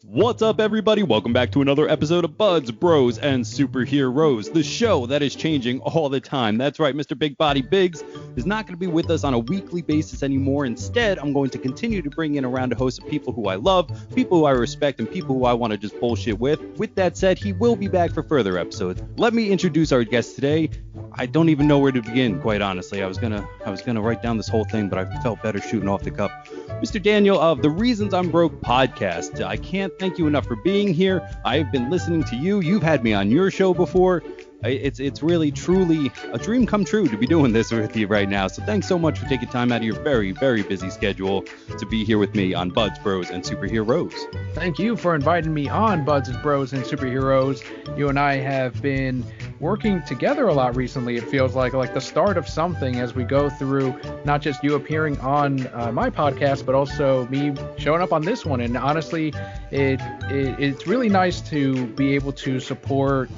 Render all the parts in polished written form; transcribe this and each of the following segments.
What's up, everybody? Welcome back to another episode of Buds, Bros, and Superheroes, the show that is changing all the time. That's right, Mr. Big Body Biggs is not going to be with us on a weekly basis anymore. Instead, I'm going to continue to bring in around a host of people who I love, people who I respect, and people who I want to just bullshit with. With that said, he will be back for further episodes. Let me introduce our guest today. I don't even know where to begin, quite honestly. I was gonna write down this whole thing, but I felt better shooting off the cuff. Mr. Daniel of the Reasons I'm Broke podcast. I can't thank you enough for being here. I've been listening to you. You've had me on your show before. It's really, truly a dream come true to be doing this with you right now. So thanks so much for taking time out of your very, very busy schedule to be here with me on Buds, Bros, and Superheroes. Thank you for inviting me on Buds, Bros, and Superheroes. You and I have been working together a lot recently. It feels like the start of something as we go through not just you appearing on my podcast, but also me showing up on this one. And honestly, it's really nice to be able to support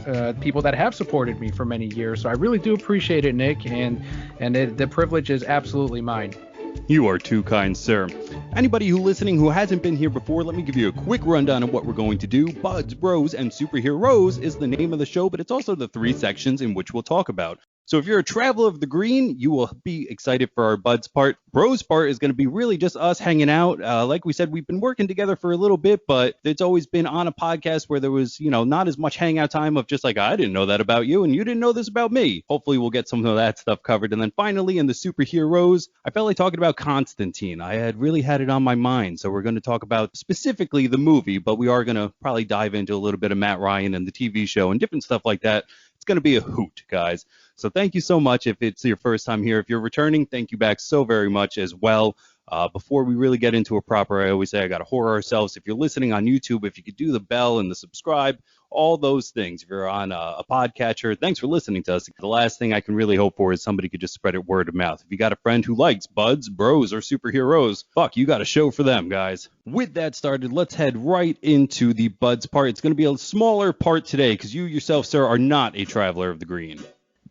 people that have supported me for many years. So I really do appreciate it, Nick, and the privilege is absolutely mine. You are too kind, sir. Anybody who listening who hasn't been here before, let me give you a quick rundown of what we're going to do. Buds, Bros, and Superheroes is the name of the show, but it's also the three sections in which we'll talk about. So if you're a traveler of the green, you will be excited for our Buds part. Bros part is going to be really just us hanging out. Like we said, we've been working together for a little bit, but it's always been on a podcast where there was, not as much hangout time of just like, I didn't know that about you and you didn't know this about me. Hopefully we'll get some of that stuff covered. And then finally in the Superheroes, I felt like talking about Constantine. I had really had it on my mind. So we're going to talk about specifically the movie, but we are going to probably dive into a little bit of Matt Ryan and the TV show and different stuff like that. It's going to be a hoot, guys. So thank you so much if it's your first time here. If you're returning, thank you back so very much as well. Before we really get into it proper, I always say I got to whore ourselves. If you're listening on YouTube, if you could do the bell and the subscribe, all those things. If you're on a podcatcher, thanks for listening to us. The last thing I can really hope for is somebody could just spread it word of mouth. If you got a friend who likes Buds, Bros, or Superheroes, fuck, you got a show for them, guys. With that started, let's head right into the Buds part. It's going to be a smaller part today because you yourself, sir, are not a traveler of the green.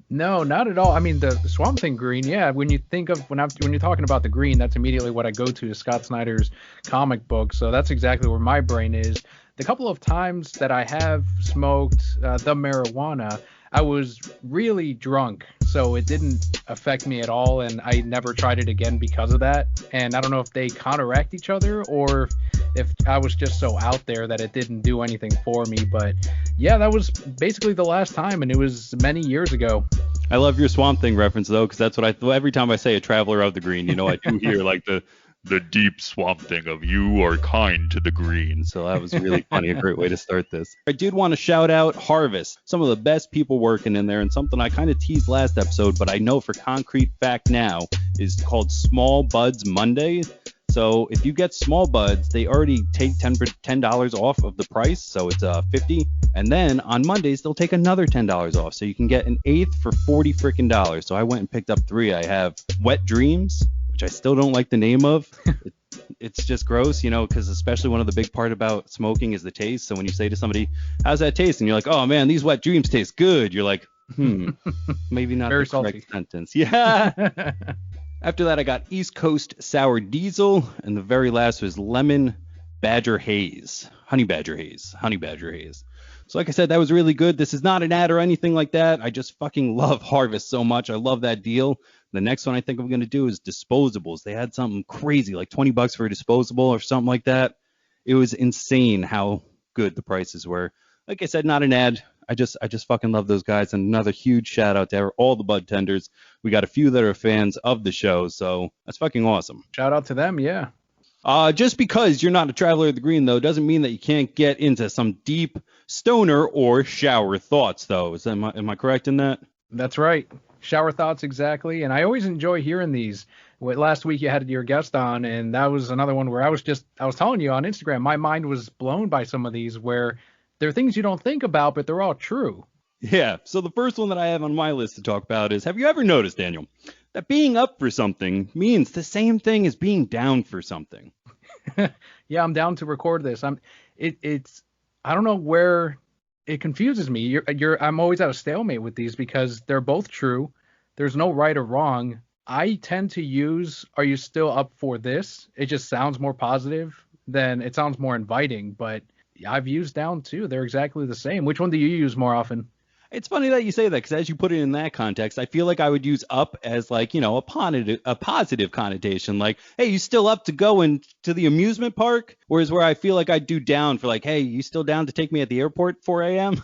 No, not at all. I mean, the Swamp Thing green, yeah. When you think of when you're talking about the green, that's immediately what I go to Scott Snyder's comic book. So that's exactly where my brain is. The couple of times that I have smoked the marijuana, I was really drunk, so it didn't affect me at all, and I never tried it again because of that. And I don't know if they counteract each other or if I was just so out there that it didn't do anything for me. But yeah, that was basically the last time, and it was many years ago. I love your Swamp Thing reference, though, because that's what every time I say a traveler of the green, I do hear like the deep Swamp Thing of you are kind to the green. So that was really funny. A great way to start this. I did want to shout out Harvest, some of the best people working in there, and something I kind of teased last episode, but I know for concrete fact now is called Small Buds Monday. So if you get small buds, they already take $10 off of the price. So it's $50. And then on Mondays, they'll take another $10 off. So you can get an eighth for $40 freaking dollars. So I went and picked up three. I have Wet Dreams, which I still don't like the name of. It's just gross, because especially one of the big part about smoking is the taste. So when you say to somebody, how's that taste? And you're like, oh man, these Wet Dreams taste good. You're like, maybe not Very the correct salty sentence. Yeah. After that, I got East Coast Sour Diesel, and the very last was Lemon Badger Haze. Honey Badger Haze. So like I said, that was really good. This is not an ad or anything like that. I just fucking love Harvest so much. I love that deal. The next one I think I'm going to do is disposables. They had something crazy, like $20 for a disposable or something like that. It was insane how good the prices were. Like I said, not an ad. I just fucking love those guys. And another huge shout out to all the bud tenders. We got a few that are fans of the show, so that's fucking awesome. Shout out to them, yeah. Just because you're not a traveler of the green, though, doesn't mean that you can't get into some deep stoner or shower thoughts, though. Am I correct in that? That's right. Shower thoughts, exactly. And I always enjoy hearing these. Last week you had your guest on, and that was another one where I was telling you on Instagram, my mind was blown by some of these where they're things you don't think about, but they're all true. Yeah. So the first one that I have on my list to talk about is, have you ever noticed, Daniel, that being up for something means the same thing as being down for something? Yeah, I'm down to record this. I don't know where it confuses me. I'm always at a stalemate with these because they're both true. There's no right or wrong. I tend to use "Are you still up for this?" It just sounds more positive than it sounds more inviting, but I've used down too. They're exactly the same. Which one do you use more often? It's funny that you say that because as you put it in that context, I feel like I would use up as like, a positive connotation. Like, hey, you still up to go to the amusement park? Whereas where I feel like I do down for like, hey, you still down to take me at the airport at 4 a.m.?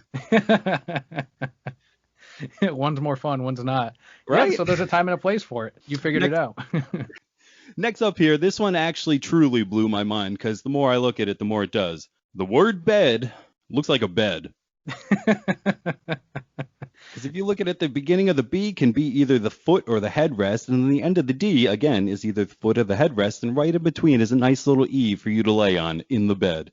One's more fun, one's not. Yeah, Right? so there's a time and a place for it. You figured it Next, out. next up here, this one actually truly blew my mind because the more I look at it, the more it does. The word bed looks like a bed. Because if you look at it, the beginning of the B can be either the foot or the headrest, and then the end of the D, again, is either the foot or the headrest, and right in between is a nice little E for you to lay on in the bed.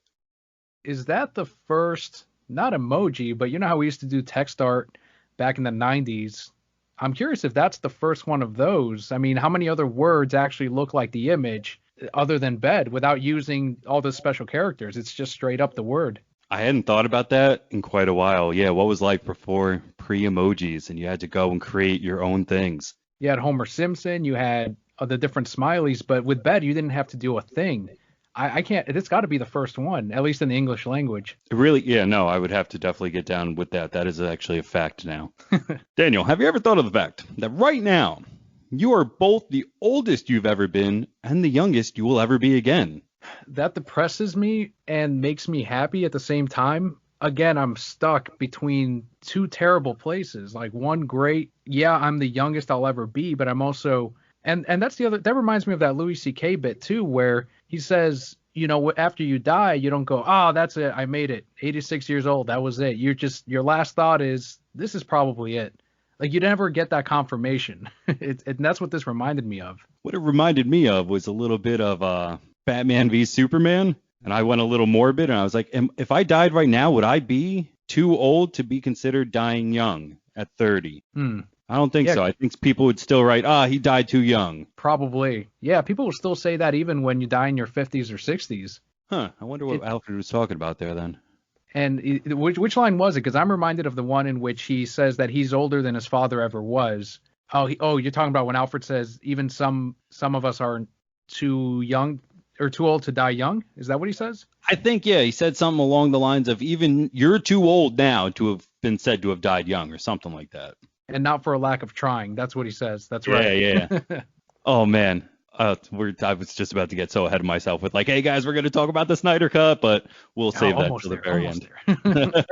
Is that the first, not emoji, but you know how we used to do text art back in the 90s? I'm curious if that's the first one of those. I mean, how many other words actually look like the image other than bed without using all the special characters? It's just straight up the word. I hadn't thought about that in quite a while. Yeah, what was life before pre-emojis, and you had to go and create your own things? You had Homer Simpson, you had the different smileys, but with bed, you didn't have to do a thing. I can't, it's got to be the first one, at least in the English language. Really? Yeah, no, I would have to definitely get down with that. That is actually a fact now. Daniel, have you ever thought of the fact that right now you are both the oldest you've ever been and the youngest you will ever be again? That depresses me and makes me happy at the same time. Again, I'm stuck between two terrible places. Like one great, yeah, I'm the youngest I'll ever be, but I'm also and that's the other that reminds me of that Louis C.K. bit too, where he says, after you die, you don't go, oh, that's it, I made it, 86 years old, that was it. You're just your last thought is this is probably it. Like you never get that confirmation. And that's what this reminded me of. What it reminded me of was a little bit of Batman v Superman, and I went a little morbid, and I was like, if I died right now, would I be too old to be considered dying young at 30? I don't think Yeah, so. I think people would still write, he died too young. probably. Yeah, people will still say that even when you die in your 50s or 60s. Huh. I wonder what Alfred was talking about there then. And which line was it? Because I'm reminded of the one in which he says that he's older than his father ever was. Oh, you're talking about when Alfred says even some of us are too young or too old to die young. Is that what he says? I think, yeah, he said something along the lines of even you're too old now to have been said to have died young or something like that. And not for a lack of trying. That's what he says. That's Yeah, right. yeah. Oh, man. I was just about to get so ahead of myself with like, hey, guys, we're going to talk about the Snyder Cut, but we'll save that Almost till the there. very Almost end. there.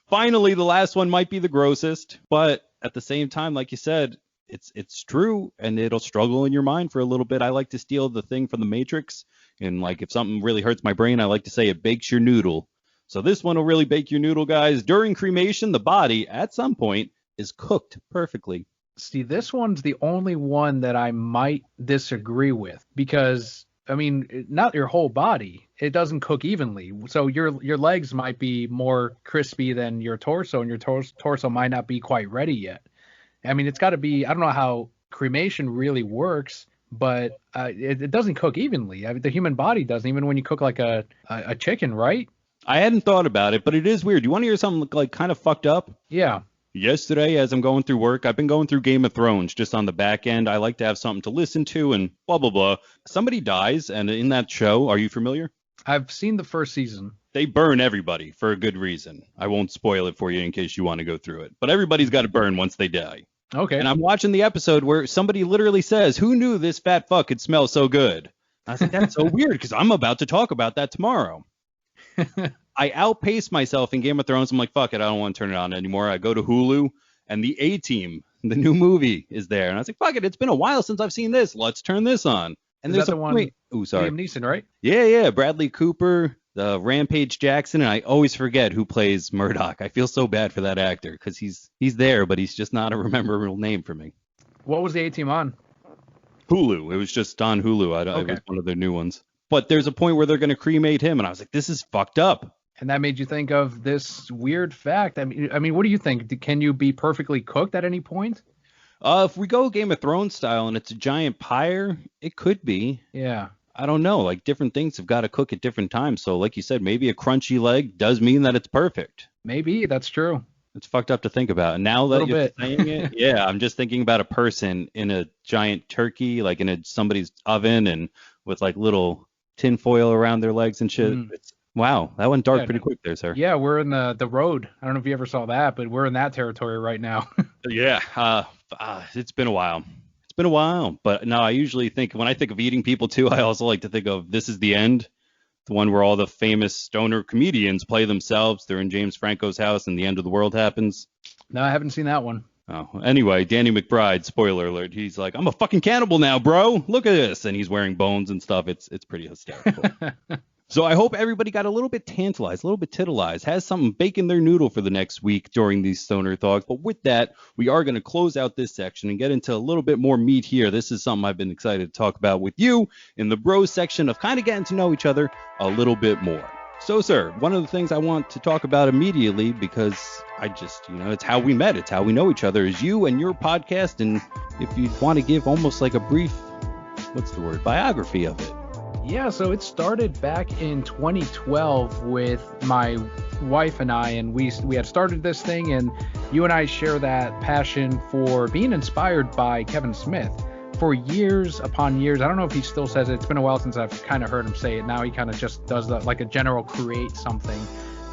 Finally, the last one might be the grossest, but at the same time, like you said, it's true and it'll struggle in your mind for a little bit. I like to steal the thing from the Matrix, and like if something really hurts my brain, I like to say it bakes your noodle. So this one will really bake your noodle, guys. During cremation, the body at some point is cooked perfectly. See, this one's the only one that I might disagree with because I mean, not your whole body. It doesn't cook evenly. So your legs might be more crispy than your torso, and your torso might not be quite ready yet. I mean, it's got to be. I don't know how cremation really works, but it doesn't cook evenly. I mean, the human body doesn't, even when you cook like a chicken, right? I hadn't thought about it, but it is weird. You want to hear something like kind of fucked up? Yeah. Yesterday, as I'm going through work, I've been going through Game of Thrones just on the back end. I like to have something to listen to and blah, blah, blah. Somebody dies, and in that show, are you familiar? I've seen the first season. They burn everybody for a good reason. I won't spoil it for you in case you want to go through it. But everybody's got to burn once they die. Okay. And I'm watching the episode where somebody literally says, who knew this fat fuck could smell so good? I was like, that's so weird because I'm about to talk about that tomorrow. I outpace myself in Game of Thrones. I'm like, fuck it, I don't want to turn it on anymore. I go to Hulu, and the A-Team, the new movie, is there. And I was like, fuck it, it's been a while since I've seen this. Let's turn this on. And Is there's that the one? Oh, sorry. Liam Neeson, right? Yeah. Bradley Cooper, the Rampage Jackson, and I always forget who plays Murdoch. I feel so bad for that actor because he's there, but he's just not a rememberable name for me. What was the A-Team on? Hulu. It was just on Hulu. It was one of their new ones. But there's a point where they're going to cremate him, and I was like, this is fucked up. And that made you think of this weird fact. I mean, what do you think? Can you be perfectly cooked at any point? If we go Game of Thrones style and it's a giant pyre, it could be. Yeah. I don't know. Like different things have got to cook at different times. So like you said, maybe a crunchy leg does mean that it's perfect. Maybe that's true. It's fucked up to think about. And now A that little you're bit. saying it, yeah, I'm just thinking about a person in a giant turkey, like in somebody's oven and with like little tin foil around their legs and shit. Mm. Wow, that went dark Yeah, pretty quick there, sir. yeah, we're in the road. I don't know if you ever saw that, but we're in that territory right now. Yeah, it's been a while. It's been a while, but no, I usually think when I think of eating people too, I also like to think of This Is the End, the one where all the famous stoner comedians play themselves. They're in James Franco's house and the end of the world happens. No, I haven't seen that one. Oh, anyway, Danny McBride, spoiler alert, he's like, I'm a fucking cannibal now, bro. Look at this. And he's wearing bones and stuff. It's pretty hysterical. So I hope everybody got a little bit tantalized, a little bit titillized, has something baking their noodle for the next week during these stoner talks. But with that, we are going to close out this section and get into a little bit more meat here. This is something I've been excited to talk about with you in the bros section of kind of getting to know each other a little bit more. So, sir, one of the things I want to talk about immediately, because I just, it's how we met, it's how we know each other, is you and your podcast. And if you want to give almost like a brief, biography of it. Yeah, so it started back in 2012 with my wife and I, and we had started this thing, and you and I share that passion for being inspired by Kevin Smith for years upon years. I don't know if he still says it. It's been a while since I've kind of heard him say it. Now he kind of just does like a general create something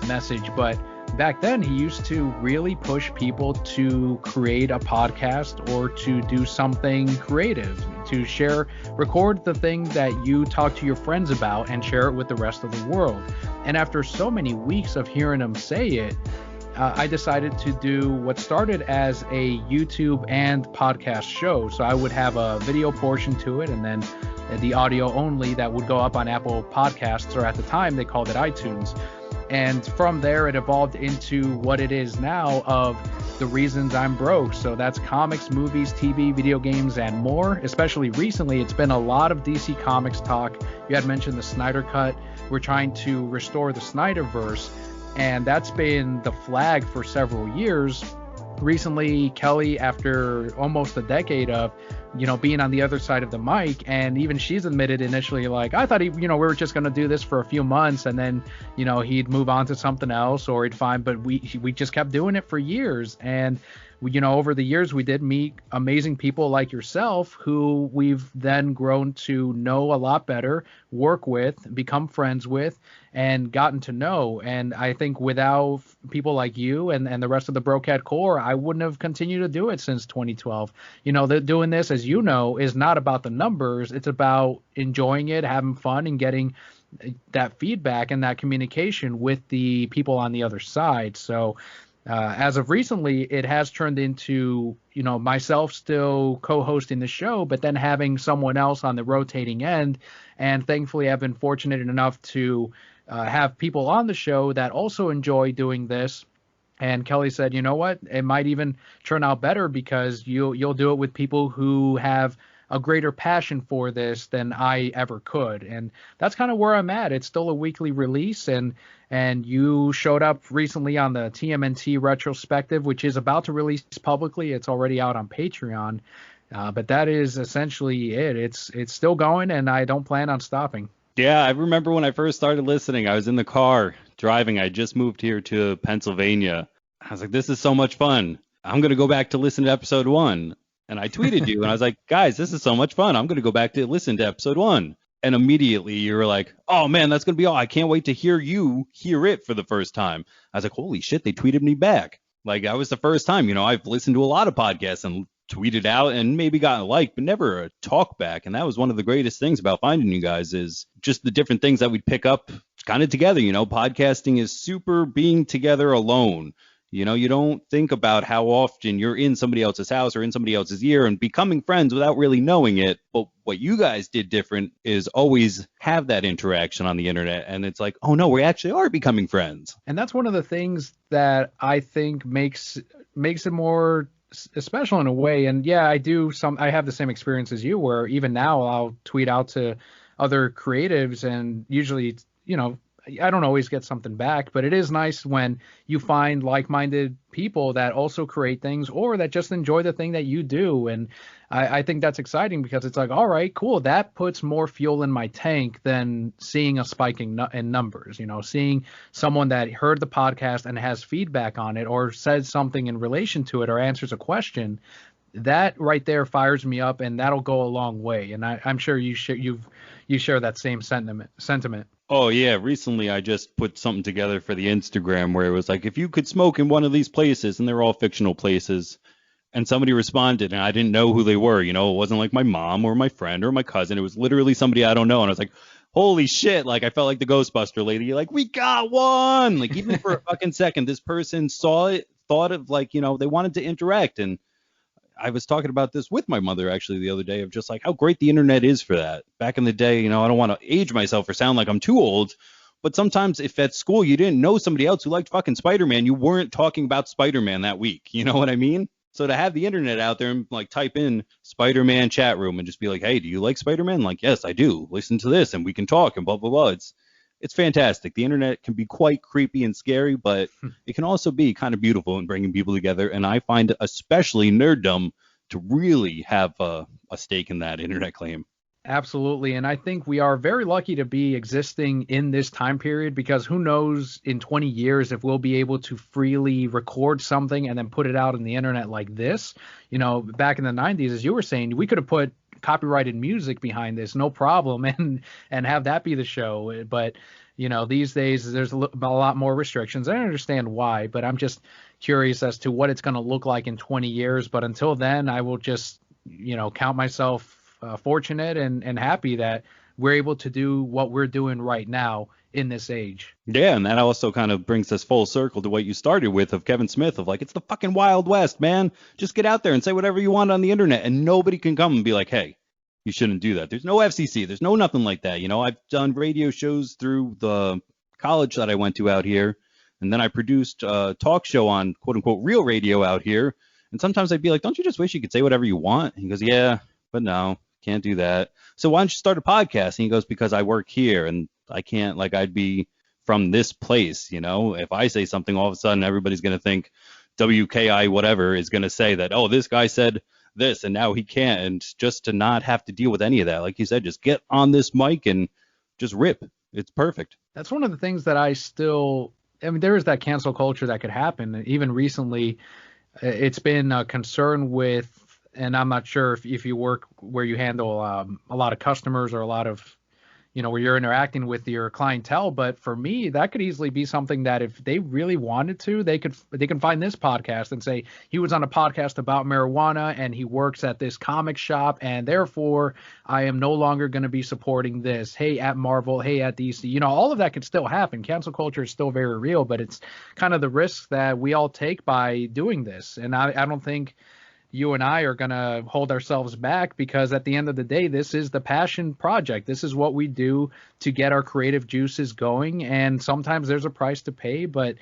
message, but back then he used to really push people to create a podcast or to do something creative, to record the thing that you talk to your friends about and share it with the rest of the world. And after so many weeks of hearing him say it, I decided to do what started as a YouTube and podcast show. So I would have a video portion to it and then the audio only that would go up on Apple Podcasts, or at the time they called it iTunes. And from there, it evolved into what it is now of The Reasons I'm Broke. So that's comics, movies, TV, video games, and more. Especially recently, it's been a lot of DC Comics talk. You had mentioned the Snyder Cut. We're trying to restore the Snyderverse, and that's been the flag for several years. Recently, Kelly, after almost a decade of being on the other side of the mic, and even she's admitted initially, like, I thought we were just going to do this for a few months and then he'd move on to something else or he'd find, but we just kept doing it for years. And over the years we did meet amazing people like yourself who we've then grown to know a lot better, work with, become friends with, and gotten to know. And I think without people like you and the rest of the Brocat Core, I wouldn't have continued to do it since 2012. Doing this, as you know, is not about the numbers. It's about enjoying it, having fun, and getting that feedback and that communication with the people on the other side. So as of recently, it has turned into, myself still co-hosting the show, but then having someone else on the rotating end. And thankfully, I've been fortunate enough to have people on the show that also enjoy doing this. And Kelly said, you know what, it might even turn out better because you'll do it with people who have a greater passion for this than I ever could. And that's kind of where I'm at. It's still a weekly release, and you showed up recently on the TMNT retrospective, which is about to release publicly. It's already out on Patreon. But that is essentially it. It's still going, and I don't plan on stopping. Yeah, I remember when I first started listening, I was in the car driving. I just moved here to Pennsylvania. I was like, this is so much fun. I'm going to go back to listen to episode 1. And I tweeted you, and I was like, guys, this is so much fun. I'm going to go back to listen to episode 1. And immediately you were like, oh, man, that's going to be all. I can't wait to hear it for the first time. I was like, holy shit, they tweeted me back. Like, that was the first time. I've listened to a lot of podcasts and tweeted out and maybe gotten a like, but never a talk back. And that was one of the greatest things about finding you guys, is just the different things that we'd pick up kind of together. Podcasting is super being together alone. You don't think about how often you're in somebody else's house or in somebody else's ear and becoming friends without really knowing it. But what you guys did different is always have that interaction on the internet. And it's like, oh, no, we actually are becoming friends. And that's one of the things that I think makes it more special in a way. And yeah, I have the same experience as you, where even now I'll tweet out to other creatives, and usually, I don't always get something back, but it is nice when you find like-minded people that also create things or that just enjoy the thing that you do. And I think that's exciting because it's like, all right, cool. That puts more fuel in my tank than seeing a spike in numbers. Seeing someone that heard the podcast and has feedback on it or says something in relation to it or answers a question. That right there fires me up, and that'll go a long way. And I'm sure you share that same sentiment. Oh yeah, recently I just put something together for the Instagram where it was like if you could smoke in one of these places, and they're all fictional places, and somebody responded and I didn't know who they were, it wasn't like my mom or my friend or my cousin, it was literally somebody I don't know, and I was like, holy shit, like I felt like the Ghostbuster lady, like we got one, like even for a fucking second, this person saw it, thought of like, they wanted to interact. And I was talking about this with my mother actually the other day of just like how great the internet is for that. Back in the day, I don't want to age myself or sound like I'm too old, but sometimes if at school you didn't know somebody else who liked fucking Spider-Man, you weren't talking about Spider-Man that week. You know what I mean? So to have the internet out there and like type in Spider-Man chat room and just be like, hey, do you like Spider-Man? Like, yes, I do. Listen to this and we can talk and blah, blah, blah. It's fantastic. The internet can be quite creepy and scary, but it can also be kind of beautiful in bringing people together. And I find especially nerddom to really have a stake in that internet claim. Absolutely. And I think we are very lucky to be existing in this time period because who knows in 20 years if we'll be able to freely record something and then put it out on the internet like this. Back in the 90s, as you were saying, we could have put copyrighted music behind this, no problem, and have that be the show. But these days there's a lot more restrictions. I understand why, but I'm just curious as to what it's going to look like in 20 years. But until then, I will just count myself fortunate and happy that we're able to do what we're doing right now in this age. Yeah, and that also kind of brings us full circle to what you started with of Kevin Smith of like, it's the fucking Wild West, man. Just get out there and say whatever you want on the internet and nobody can come and be like, hey, you shouldn't do that. There's no FCC. There's no nothing like that. I've done radio shows through the college that I went to out here, and then I produced a talk show on quote unquote real radio out here. And sometimes I'd be like, don't you just wish you could say whatever you want? And he goes, yeah, but no, can't do that. So why don't you start a podcast? And he goes, because I work here and I can't, like, I'd be from this place, if I say something, all of a sudden everybody's going to think WKI whatever is going to say that, oh, this guy said this and now he can't. And just to not have to deal with any of that, like you said, just get on this mic and just rip. It's perfect. That's one of the things that there is that cancel culture that could happen. Even recently, it's been a concern with, and I'm not sure if you work where you handle a lot of customers or a lot of, where you're interacting with your clientele. But for me, that could easily be something that if they really wanted to, they can find this podcast and say he was on a podcast about marijuana and he works at this comic shop and therefore I am no longer going to be supporting this. Hey, at Marvel, hey, at DC, all of that could still happen. Cancel culture is still very real, but it's kind of the risk that we all take by doing this. And I don't think you and I are going to hold ourselves back because at the end of the day, this is the passion project. This is what we do to get our creative juices going. And sometimes there's a price to pay, but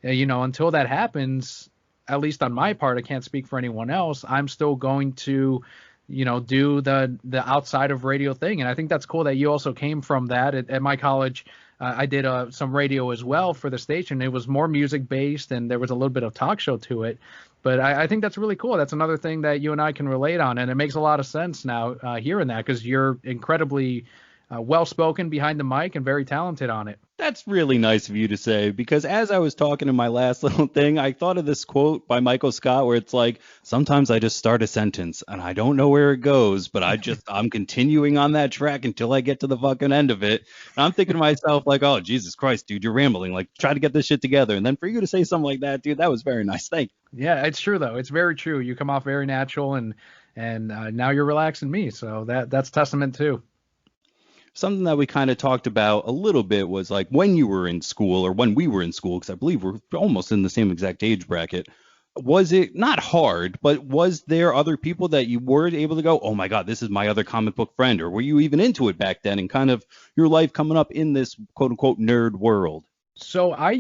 until that happens, at least on my part, I can't speak for anyone else. I'm still going to, do the outside of radio thing. And I think that's cool that you also came from that at my college. I did some radio as well for the station. It was more music based and there was a little bit of talk show to it. But I think that's really cool. That's another thing that you and I can relate on. And it makes a lot of sense now hearing that because you're incredibly well-spoken behind the mic and very talented on it. That's really nice of you to say, because as I was talking in my last little thing, I thought of this quote by Michael Scott where it's like, sometimes I just start a sentence and I don't know where it goes, but I'm continuing on that track until I get to the fucking end of it. And I'm thinking to myself like, oh, Jesus Christ, dude, you're rambling. Like, try to get this shit together. And then for you to say something like that, dude, that was very nice. Thank you. Yeah, it's true, though. It's very true. You come off very natural and now you're relaxing me. So that's testament too. Something that we kind of talked about a little bit was like when you were in school or when we were in school, because I believe we're almost in the same exact age bracket. Was it not hard, but was there other people that you were able to go, oh my God, this is my other comic book friend? Or were you even into it back then and kind of your life coming up in this quote unquote nerd world? So that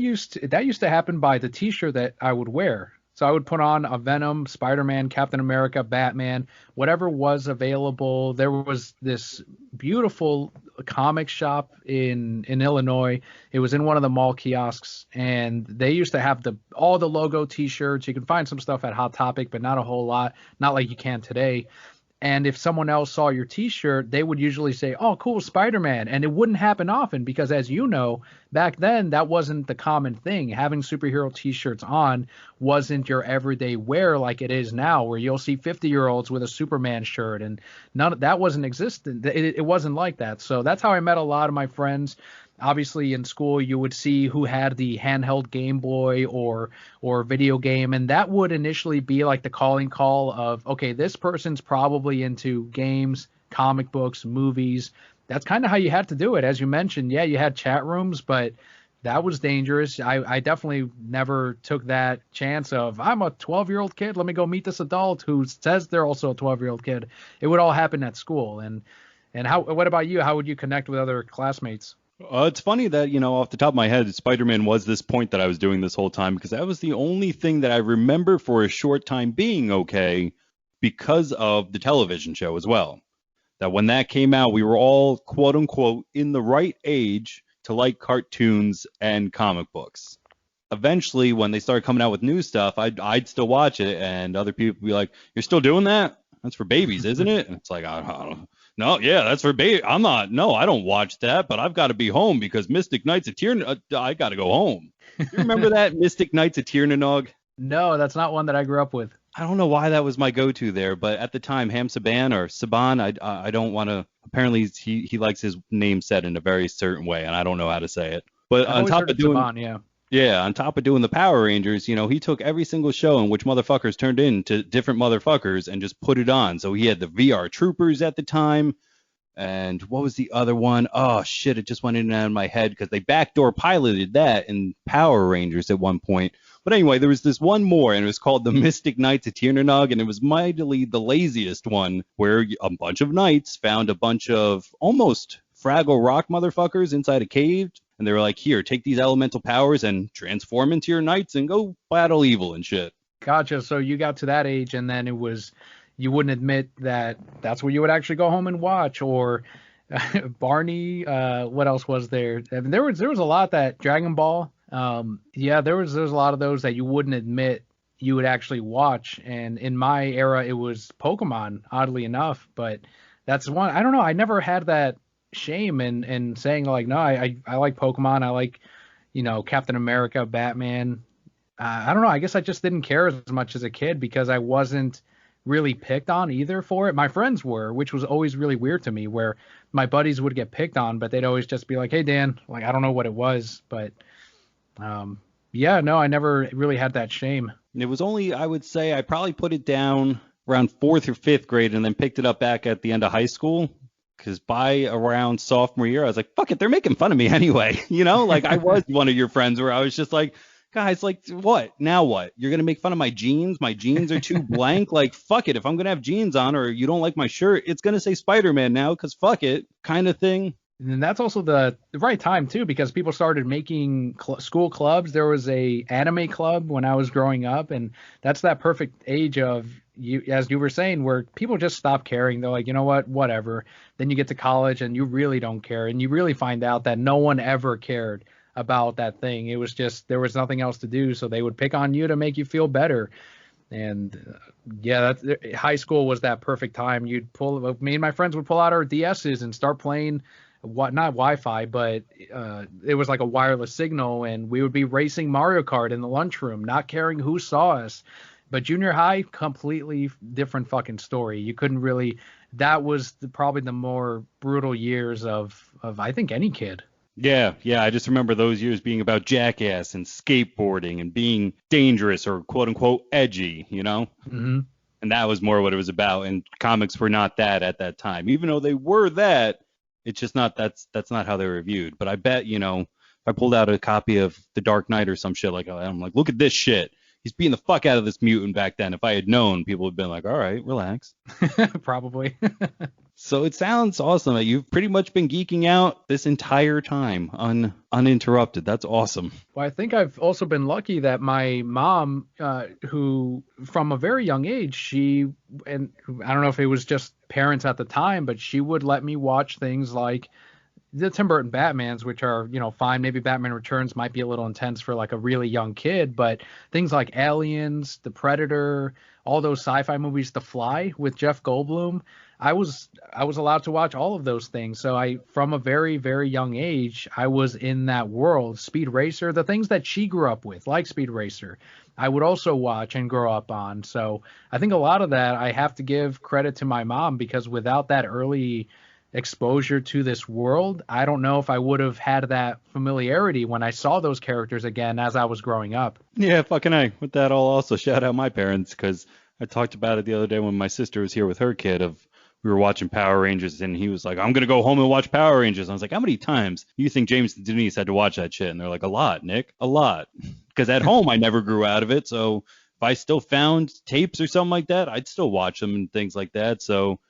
used to happen by the t-shirt that I would wear. So I would put on a Venom, Spider-Man, Captain America, Batman, whatever was available. There was this beautiful comic shop in Illinois. It was in one of the mall kiosks, and they used to have all the logo T-shirts. You can find some stuff at Hot Topic, but not a whole lot, not like you can today. And if someone else saw your T-shirt, they would usually say, "Oh, cool, Spider-Man." And it wouldn't happen often because, as you know, back then that wasn't the common thing. Having superhero T-shirts on wasn't your everyday wear like it is now, where you'll see 50-year-olds with a Superman shirt, and that wasn't existent. It wasn't like that. So that's how I met a lot of my friends. Obviously, in school, you would see who had the handheld Game Boy or video game, and that would initially be like the calling call of, okay, this person's probably into games, comic books, movies. That's kind of how you had to do it. As you mentioned, yeah, you had chat rooms, but that was dangerous. I definitely never took that chance of, I'm a 12-year-old kid, let me go meet this adult who says they're also a 12-year-old kid. It would all happen at school. And what about you? How would you connect with other classmates? It's funny that, off the top of my head, Spider-Man was this point that I was doing this whole time, because that was the only thing that I remember for a short time being okay because of the television show as well. That when that came out, we were all, quote unquote, in the right age to like cartoons and comic books. Eventually, when they started coming out with new stuff, I'd still watch it, and other people would be like, "You're still doing that? That's for babies, isn't it?" And it's like, I don't know. No, yeah, that's for baby. I'm not. No, I don't watch that, but I've got to be home because Mystic Knights of Tiernanog. I got to go home. You remember that Mystic Knights of Tiernanog? No, that's not one that I grew up with. I don't know why that was my go-to there, but at the time, Ham Saban or Saban, I don't want to. Apparently, he likes his name said in a very certain way, and I don't know how to say it. But on top of doing, Saban, yeah. Yeah, on top of doing the Power Rangers, he took every single show in which motherfuckers turned into different motherfuckers and just put it on. So he had the VR Troopers at the time. And what was the other one? Oh, shit, it just went in and out of my head because they backdoor piloted that in Power Rangers at one point. But anyway, there was this one more, and it was called the Mystic Knights of Tiernanog, and it was mightily the laziest one, where a bunch of knights found a bunch of almost Fraggle Rock motherfuckers inside a cave. And they were like, here, take these elemental powers and transform into your knights and go battle evil and shit. Gotcha. So you got to that age, and then you wouldn't admit that that's what you would actually go home and watch. Or Barney, what else was there? I mean, there was a lot that Dragon Ball. Yeah, there was a lot of those that you wouldn't admit you would actually watch. And in my era, it was Pokemon, oddly enough. But that's one, I don't know, I never had that shame in saying like, no, I like Pokemon. I like, Captain America, Batman. I don't know. I guess I just didn't care as much as a kid because I wasn't really picked on either for it. My friends were, which was always really weird to me, where my buddies would get picked on, but they'd always just be like, "Hey, Dan," like, I don't know what it was, but yeah, no, I never really had that shame. It was only, I would say, I probably put it down around 4th or 5th grade and then picked it up back at the end of high school. Because by around sophomore year, I was like, fuck it, they're making fun of me anyway. Like I was one of your friends where I was just like, guys, like, what? Now what? You're going to make fun of my jeans? My jeans are too blank? Like, fuck it. If I'm going to have jeans on or you don't like my shirt, it's going to say Spider-Man now because fuck it kind of thing. And that's also the right time, too, because people started making school clubs. There was a anime club when I was growing up, and that's that perfect age of, you, as you were saying, where people just stop caring. They're like, you know what, whatever. Then you get to college and you really don't care, and you really find out that no one ever cared about that thing. It was just, there was nothing else to do, so they would pick on you to make you feel better. And yeah, high school was that perfect time. Me and my friends would pull out our DSs and start playing, not Wi-Fi, but it was like a wireless signal, and we would be racing Mario Kart in the lunchroom, not caring who saw us. But junior high, completely different fucking story. You couldn't really, that was probably the more brutal years of I think any kid. Yeah, I just remember those years being about jackass and skateboarding and being dangerous or quote unquote edgy, Mm-hmm. And that was more what it was about. And comics were not that at that time, even though they were that. It's just not, that's not how they were viewed. But I bet, if I pulled out a copy of The Dark Knight or some shit like that, I'm like, look at this shit. He's beating the fuck out of this mutant back then. If I had known, people would have been like, all right, relax. Probably. So it sounds awesome that you've pretty much been geeking out this entire time uninterrupted. That's awesome. Well, I think I've also been lucky that my mom, who from a very young age, and I don't know if it was just parents at the time, but she would let me watch things like the Tim Burton Batmans, which are, fine. Maybe Batman Returns might be a little intense for like a really young kid, but things like Aliens, The Predator, all those sci-fi movies, The Fly with Jeff Goldblum, I was allowed to watch all of those things. So from a very, very young age, I was in that world. Speed Racer, the things that she grew up with, like Speed Racer, I would also watch and grow up on. So I think a lot of that I have to give credit to my mom, because without that early exposure to this world, I don't know if I would have had that familiarity when I saw those characters again as I was growing up. Yeah, fucking A. With that, I'll also shout out my parents, because I talked about it the other day when my sister was here with her kid. We were watching Power Rangers, and he was like, I'm going to go home and watch Power Rangers. And I was like, how many times do you think James and Denise had to watch that shit? And they're like, a lot, Nick, a lot. Because at home, I never grew out of it. So if I still found tapes or something like that, I'd still watch them and things like that. So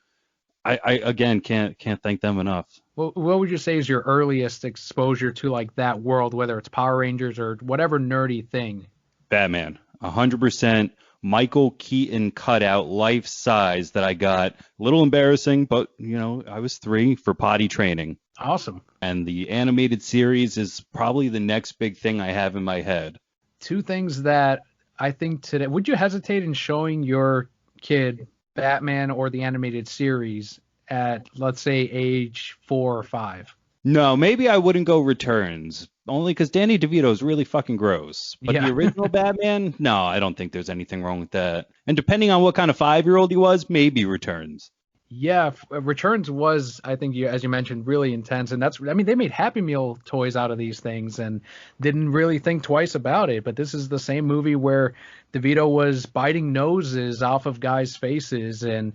I again, can't thank them enough. Well, what would you say is your earliest exposure to like that world, whether it's Power Rangers or whatever nerdy thing? Batman, 100%. Michael Keaton cutout, life size, that I got. A little embarrassing, but I was 3 for potty training. Awesome. And the animated series is probably the next big thing I have in my head. 2 things that I think today, would you hesitate in showing your kid Batman or the animated series at, let's say, age 4 or 5? No, maybe I wouldn't go Returns, only because Danny DeVito is really fucking gross. But Yeah. The original Batman, no, I don't think there's anything wrong with that. And depending on what kind of 5-year-old he was, maybe Returns. Yeah, Returns was, I think, as you mentioned, really intense. And they made Happy Meal toys out of these things and didn't really think twice about it. But this is the same movie where DeVito was biting noses off of guys' faces and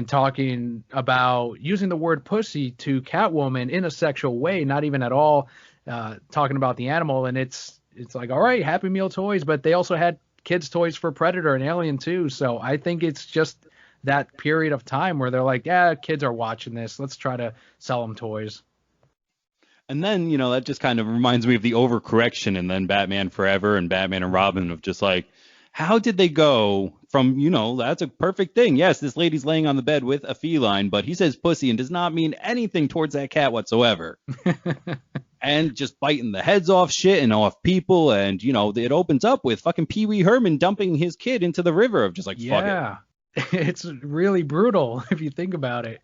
talking about using the word pussy to Catwoman in a sexual way, not even at all talking about the animal. And it's like, all right, Happy Meal toys, but they also had kids' toys for Predator and Alien too. So I think it's just that period of time where they're like, yeah, kids are watching this, let's try to sell them toys. And then, that just kind of reminds me of the overcorrection, and then Batman Forever and Batman and Robin, of just like, how did they go from, that's a perfect thing. Yes, this lady's laying on the bed with a feline, but he says pussy and does not mean anything towards that cat whatsoever. And just biting the heads off shit and off people. And, it opens up with fucking Pee Wee Herman dumping his kid into the river of just like, fuck it. It's really brutal if you think about it.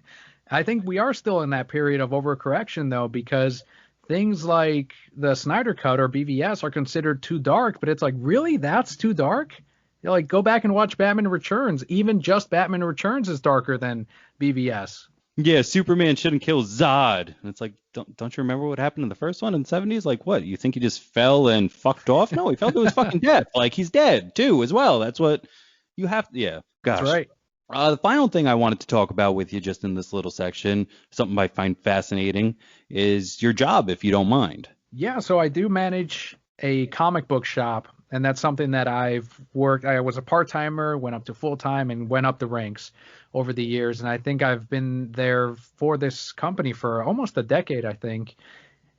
I think we are still in that period of overcorrection, though, because things like the Snyder Cut or BVS are considered too dark, but it's like, really? That's too dark? Like, go back and watch Batman Returns. Even just Batman Returns is darker than BVS. Yeah, Superman shouldn't kill Zod. And it's like, don't you remember what happened in the first one in the 70s? Like, what? You think he just fell and fucked off? No, he fell to his fucking death. Like, he's dead, too, as well. That's what you have to, yeah. Gosh. That's right. The final thing I wanted to talk about with you just in this little section, something I find fascinating, is your job, if you don't mind. Yeah, so I do manage a comic book shop, and that's something that I've worked. I was a part-timer, went up to full-time, and went up the ranks over the years. And I think I've been there for this company for almost a decade, I think.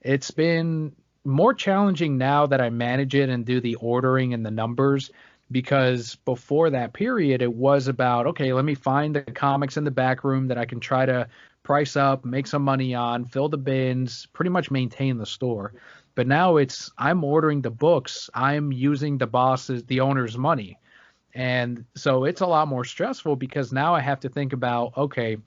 It's been more challenging now that I manage it and do the ordering and the numbers, because before that period, it was about, okay, let me find the comics in the back room that I can try to price up, make some money on, fill the bins, pretty much maintain the store. But now I'm ordering the books, I'm using the owner's money. And so it's a lot more stressful, because now I have to think about, okay,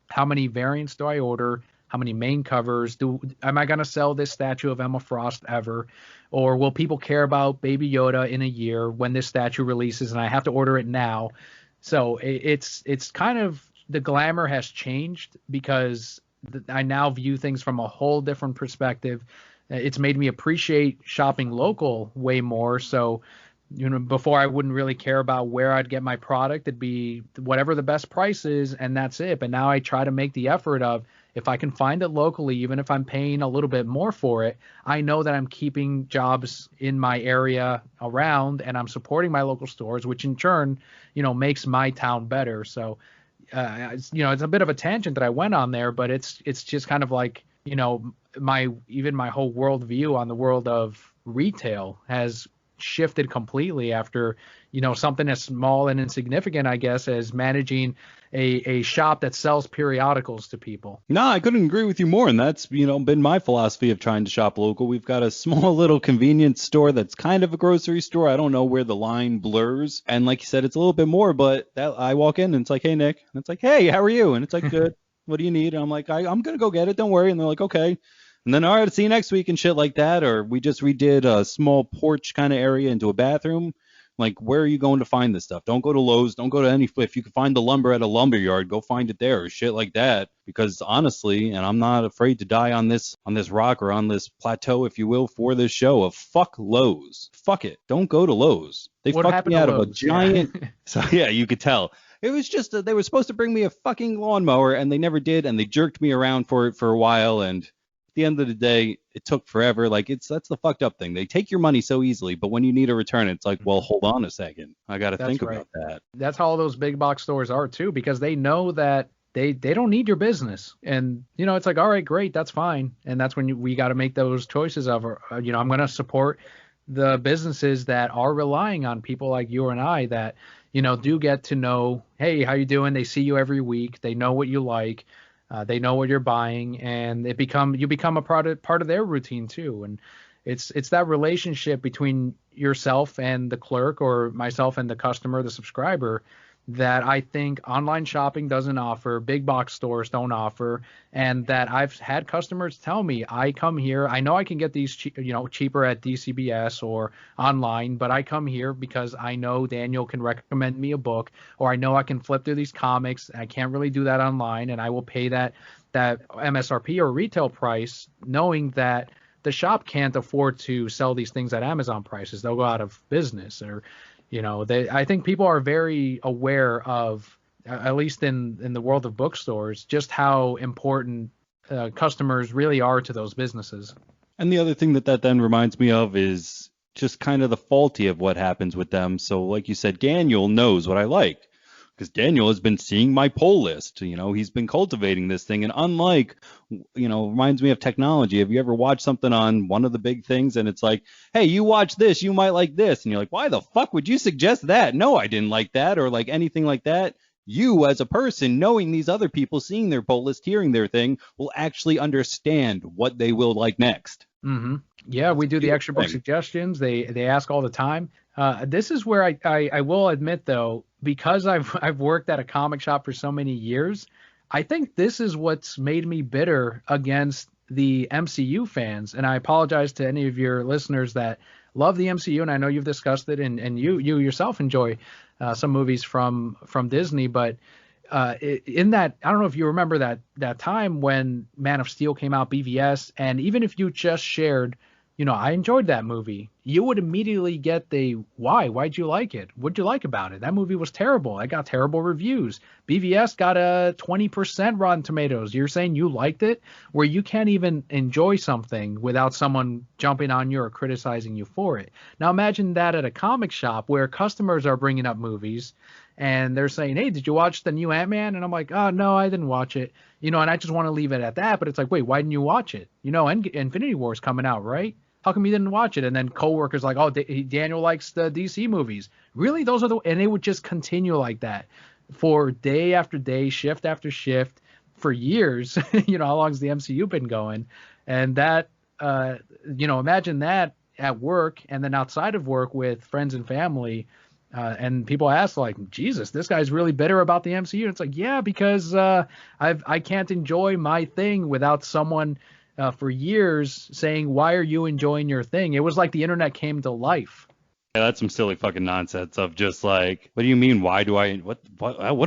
how many variants do I order? How many main covers? Am I going to sell this statue of Emma Frost ever? Or will people care about Baby Yoda in a year when this statue releases and I have to order it now? So it's kind of, the glamour has changed, because I now view things from a whole different perspective. It's made me appreciate shopping local way more. So, before I wouldn't really care about where I'd get my product. It'd be whatever the best price is, and that's it. But now I try to make the effort of, if I can find it locally, even if I'm paying a little bit more for it, I know that I'm keeping jobs in my area around, and I'm supporting my local stores, which in turn, makes my town better. So, it's a bit of a tangent that I went on there, but it's just kind of like, my whole worldview on the world of retail has shifted completely after, something as small and insignificant, I guess, as managing a shop that sells periodicals to people. No, I couldn't agree with you more. And that's, been my philosophy of trying to shop local. We've got a small little convenience store that's kind of a grocery store. I don't know where the line blurs. And like you said, it's a little bit more, but I walk in and it's like, hey, Nick. And it's like, hey, how are you? And it's like, good. What do you need? And I'm like, I'm going to go get it. Don't worry. And they're like, okay. And then, all right, see you next week and shit like that. Or we just redid a small porch kind of area into a bathroom. Like, where are you going to find this stuff? Don't go to Lowe's. Don't go to any. If you can find the lumber at a lumber yard, go find it there or shit like that. Because honestly, and I'm not afraid to die on this rock or on this plateau, if you will, for this show of fuck Lowe's. Fuck it. Don't go to Lowe's. They fucked me out of a giant. Yeah. So yeah, you could tell. It was just they were supposed to bring me a fucking lawnmower and they never did, and they jerked me around for it for a while, and at the end of the day, it took forever. Like that's the fucked up thing. They take your money so easily, but when you need a return, it's like, well, hold on a second. I got to think about that. That's how all those big box stores are too, because they know that they don't need your business. And, it's like, all right, great, that's fine. And that's when we got to make those choices of, I'm going to support the businesses that are relying on people like you and I that, do get to know, hey, how you doing? They see you every week. They know what you like. They know what you're buying, and you become a part of their routine too. And it's that relationship between yourself and the clerk, or myself and the customer, the subscriber, that I think online shopping doesn't offer, big box stores don't offer, and that I've had customers tell me, I come here, I know I can get these cheaper at DCBS or online, but I come here because I know Daniel can recommend me a book, or I know I can flip through these comics. I can't really do that online, and I will pay that MSRP or retail price, knowing that the shop can't afford to sell these things at Amazon prices. They'll go out of business. Or I think people are very aware of, at least in the world of bookstores, just how important customers really are to those businesses. And the other thing that then reminds me of is just kind of the faulty of what happens with them. So like you said, Daniel knows what I like, because Daniel has been seeing my pull list. He's been cultivating this thing. And unlike, reminds me of technology. Have you ever watched something on one of the big things and it's like, hey, you watch this, you might like this. And you're like, why the fuck would you suggest that? No, I didn't like that, or like anything like that. You as a person, knowing these other people, seeing their pull list, hearing their thing, will actually understand what they will like next. Mm-hmm. Yeah, we do the extra book suggestions. They ask all the time. This is where I will admit, though, because I've worked at a comic shop for so many years, I think this is what's made me bitter against the MCU fans. And I apologize to any of your listeners that love the MCU, and I know you've discussed it, and you yourself enjoy some movies from Disney, but in that, I don't know if you remember that time when Man of Steel came out, BVS, and even if you just shared, I enjoyed that movie, you would immediately get the why'd you like it? What'd you like about it? That movie was terrible. I got terrible reviews. BVS got a 20% Rotten Tomatoes. You're saying you liked it, where you can't even enjoy something without someone jumping on you or criticizing you for it. Now imagine that at a comic shop where customers are bringing up movies and they're saying, hey, did you watch the new Ant-Man? And I'm like, oh, no, I didn't watch it. And I just want to leave it at that. But it's like, wait, why didn't you watch it? Infinity War's coming out, right? How come you didn't watch it? And then coworkers like, oh, Daniel likes the DC movies. Really? Those are and it would just continue like that for day after day, shift after shift for years. How long's the MCU been going? And that, imagine that at work and then outside of work with friends and family. And people ask like, Jesus, this guy's really bitter about the MCU. And it's like, yeah, because I can't enjoy my thing without someone for years saying, why are you enjoying your thing? It was like the internet came to life. Yeah, that's some silly fucking nonsense of just like, what do you mean? Why do I, what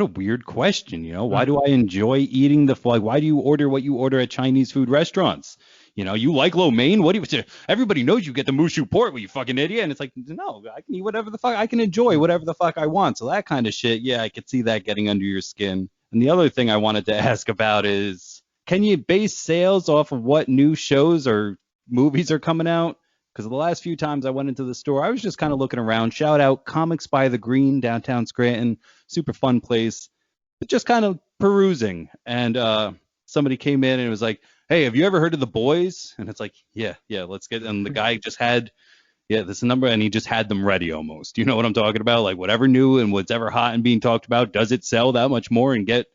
a weird question, why do I enjoy eating why do you order what you order at Chinese food restaurants? You like lo mein? What do you, everybody knows you get the Mushu port, you fucking idiot. And it's like, no, I can eat whatever the fuck, I can enjoy whatever the fuck I want. So that kind of shit, yeah, I could see that getting under your skin. And the other thing I wanted to ask about is, can you base sales off of what new shows or movies are coming out? Because the last few times I went into the store, I was just kind of looking around. Shout out Comics by the Green, downtown Scranton. Super fun place. But just kind of perusing. And somebody came in and it was like, hey, have you ever heard of The Boys? And it's like, yeah, let's get. And the guy just had, Yeah, this number, and he just had them ready almost. You know what I'm talking about? Like whatever new and what's ever hot and being talked about, does it sell that much more and get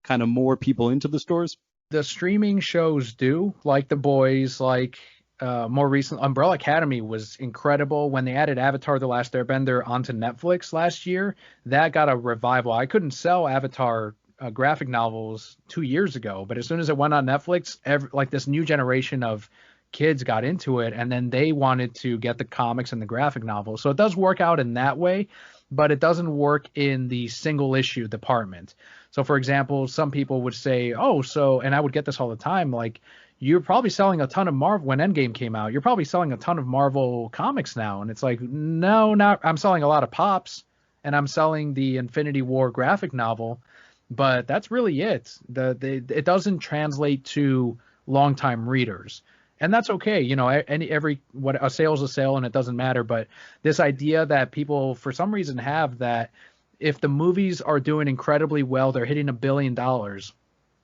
kind of more people into the stores? The streaming shows do, like The Boys, like more recent Umbrella Academy was incredible when they added Avatar: The Last Airbender onto Netflix last year. That got a revival. I couldn't sell Avatar graphic novels 2 years ago, but as soon as it went on Netflix, like this new generation of kids got into it, and then they wanted to get the comics and the graphic novels. So it does work out in that way, but it doesn't work in the single issue department. So for example, some people would say, oh, so, and I would get this all the time, like, you're probably selling a ton of Marvel when Endgame came out. You're probably selling a ton of Marvel comics now. And it's like, no, not, I'm selling a lot of Pops, and I'm selling the Infinity War graphic novel, but that's really it. It doesn't translate to longtime readers. And that's okay. You know, what a sale is a sale and it doesn't matter. But this idea that people for some reason have that if the movies are doing incredibly well, they're hitting $1 billion,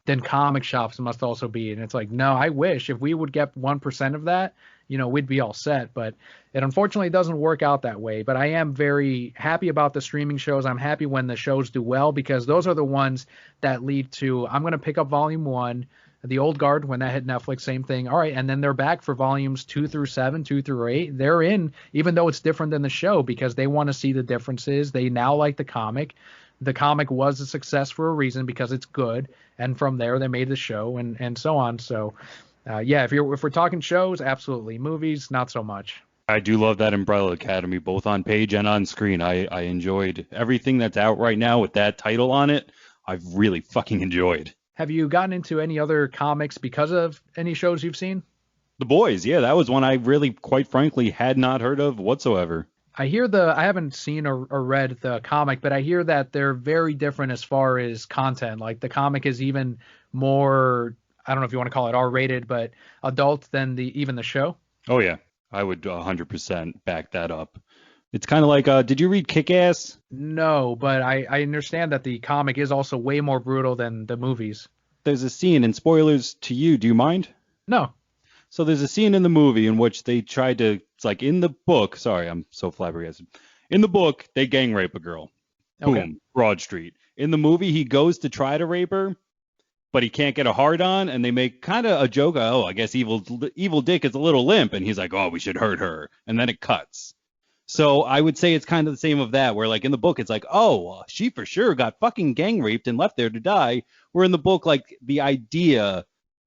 then comic shops must also be. And it's like, no, I wish if we would get 1% of that, you know, we'd be all set. But it unfortunately doesn't work out that way. But I am very happy about the streaming shows. I'm happy when the shows do well, because those are the ones that lead to, I'm going to pick up volume 1. The Old Guard, when that hit Netflix, same thing. All right, and then they're back for volumes 2 through 7, 2 through 8. They're in, even though it's different than the show, because they want to see the differences. They now like the comic. The comic was a success for a reason, because it's good, and from there they made the show, and so on. So, yeah, if we're talking shows, absolutely. Movies, not so much. I do love that Umbrella Academy, both on page and on screen. I enjoyed everything that's out right now with that title on it. I've really fucking enjoyed. Have you gotten into any other comics because of any shows you've seen? The Boys, yeah, that was one I really, quite frankly, had not heard of whatsoever. I haven't seen or read the comic, but I hear that they're very different as far as content. Like the comic is even more, I don't know if you want to call it R-rated, but adult than even the show. Oh yeah, I would 100% back that up. It's kind of like, did you read Kick-Ass? No, but I understand that the comic is also way more brutal than the movies. There's a scene, and spoilers to you, do you mind? No. So there's a scene in the movie in which they tried to, it's like in the book, sorry, I'm so flabbergasted. In the book, they gang rape a girl. Boom, Okay. Broad Street. In the movie, he goes to try to rape her, but he can't get a hard on, and they make kind of a joke, oh, I guess evil Dick is a little limp, and he's like, oh, we should hurt her, and then it cuts. So I would say it's kind of the same of that, where like in the book, it's like, oh, she for sure got fucking gang raped and left there to die. Where in the book, like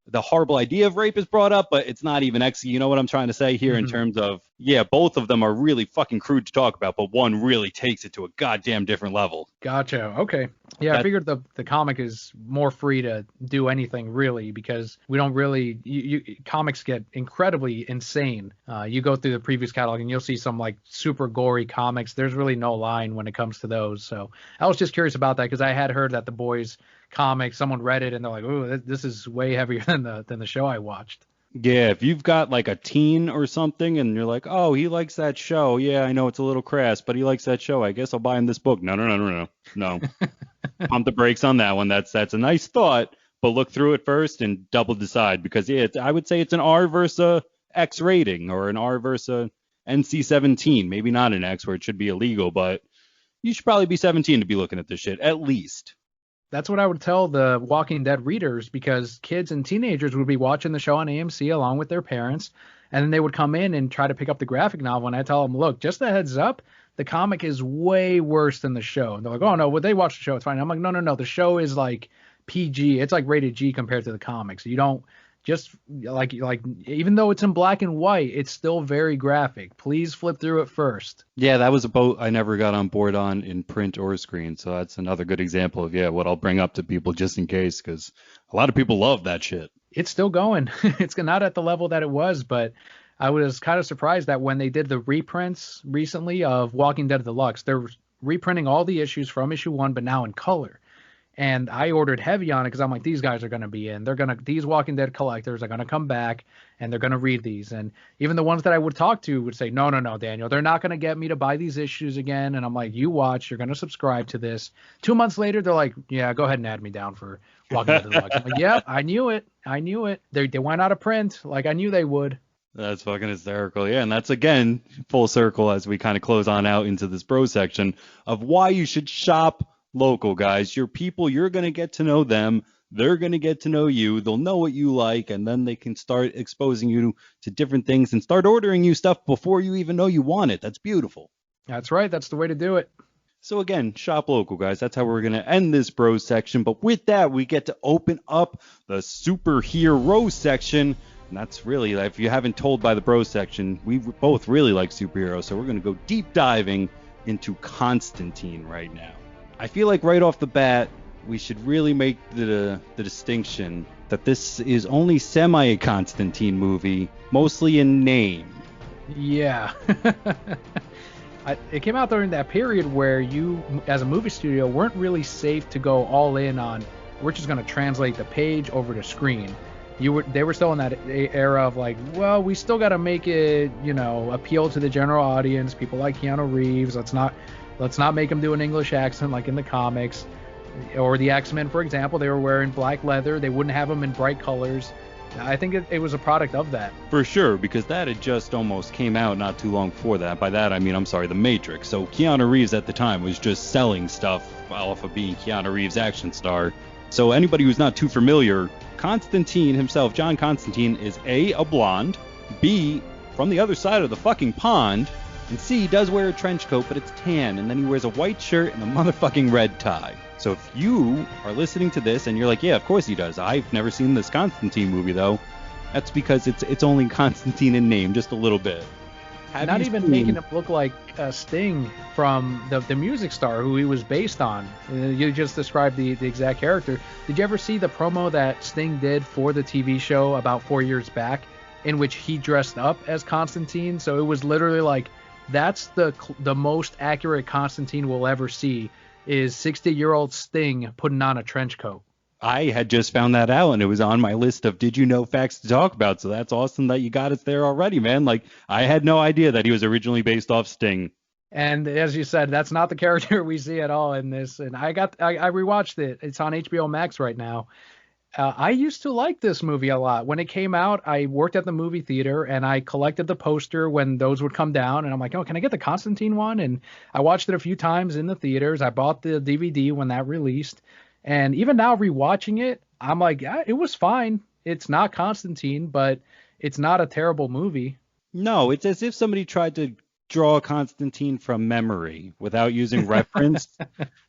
the horrible idea of rape is brought up, but it's not even you know what I'm trying to say here in terms of, yeah, both of them are really fucking crude to talk about, but one really takes it to a goddamn different level. Gotcha. Okay. Yeah, I figured the comic is more free to do anything really, because we don't really comics get incredibly insane. You go through the previous catalog and you'll see some like super gory comics. There's really no line when it comes to those. So I was just curious about that, because I had heard that The Boys comic, someone read it and they're like, oh, this is way heavier than the show I watched. Yeah, if you've got like a teen or something and you're like, oh, he likes that show. Yeah, I know it's a little crass, but he likes that show. I guess I'll buy him this book. No. Pump the brakes on that one. That's a nice thought, but look through it first and double decide, because I would say it's an R versus X rating, or an R versus NC-17. Maybe not an X where it should be illegal, but you should probably be 17 to be looking at this shit, at least. That's what I would tell the Walking Dead readers, because kids and teenagers would be watching the show on AMC along with their parents, and then they would come in and try to pick up the graphic novel, and I tell them, look, just a heads up, the comic is way worse than the show. And they're like, oh, no, well, they watch the show, it's fine. I'm like, no, the show is like PG. It's like rated G compared to the comics. You don't just like even though it's in black and white, it's still very graphic. Please flip through it first. Yeah, that was a boat I never got on board on in print or screen. So that's another good example of, yeah, what I'll bring up to people just in case, because a lot of people love that shit. It's still going. It's not at the level that it was, but I was kind of surprised that when they did the reprints recently of Walking Dead Deluxe, they're reprinting all the issues from issue 1, but now in color. And I ordered heavy on it because I'm like, these guys are going to be in. These Walking Dead collectors are going to come back and they're going to read these. And even the ones that I would talk to would say, no, Daniel, they're not going to get me to buy these issues again. And I'm like, you watch, you're going to subscribe to this. 2 months later, they're like, yeah, go ahead and add me down for Walking Dead Deluxe. I'm like, yeah, I knew it. They went out of print. Like I knew they would. That's fucking hysterical. Yeah, and that's again full circle as we kind of close on out into this bro section of why you should shop local, guys. Your people, you're going to get to know them. They're going to get to know you. They'll know what you like, and then they can start exposing you to different things and start ordering you stuff before you even know you want it. That's beautiful. That's right. That's the way to do it. So again, shop local, guys. That's how we're going to end this bro section. But with that, we get to open up the superhero section. And that's really, if you haven't told by the bro section, we both really like superheroes. So we're going to go deep diving into Constantine right now. I feel like right off the bat, we should really make the distinction that this is only semi-Constantine movie, mostly in name. Yeah. It came out during that period where you, as a movie studio, weren't really safe to go all in on, we're just going to translate the page over to screen. They were still in that era of like, well, we still got to make it, appeal to the general audience. People like Keanu Reeves. Let's not make him do an English accent like in the comics. Or the X-Men, for example, they were wearing black leather. They wouldn't have them in bright colors. I think it was a product of that. For sure, because that had just almost came out not too long before that. By that, I mean, The Matrix. So Keanu Reeves at the time was just selling stuff off of being Keanu Reeves' action star. So anybody who's not too familiar, Constantine himself, John Constantine, is A, a blonde, B, from the other side of the fucking pond, and C, does wear a trench coat, but it's tan, and then he wears a white shirt and a motherfucking red tie. So if you are listening to this and you're like, yeah, of course he does. I've never seen this Constantine movie, though. That's because it's only Constantine in name, just a little bit. Not even making him look like Sting from the music star who he was based on. You just described the exact character. Did you ever see the promo that Sting did for the TV show about 4 years back in which he dressed up as Constantine? So it was literally like, that's the most accurate Constantine we'll ever see, is 60-year-old Sting putting on a trench coat. I had just found that out, and it was on my list of did you know facts to talk about. So that's awesome that you got us there already, man. Like, I had no idea that he was originally based off Sting. And as you said, that's not the character we see at all in this. And I rewatched it. It's on HBO Max right now. I used to like this movie a lot. When it came out, I worked at the movie theater and I collected the poster when those would come down. And I'm like, oh, can I get the Constantine one? And I watched it a few times in the theaters. I bought the DVD when that released. And even now rewatching it, I'm like, yeah, it was fine. It's not Constantine, but it's not a terrible movie. No, it's as if somebody tried to draw Constantine from memory without using reference.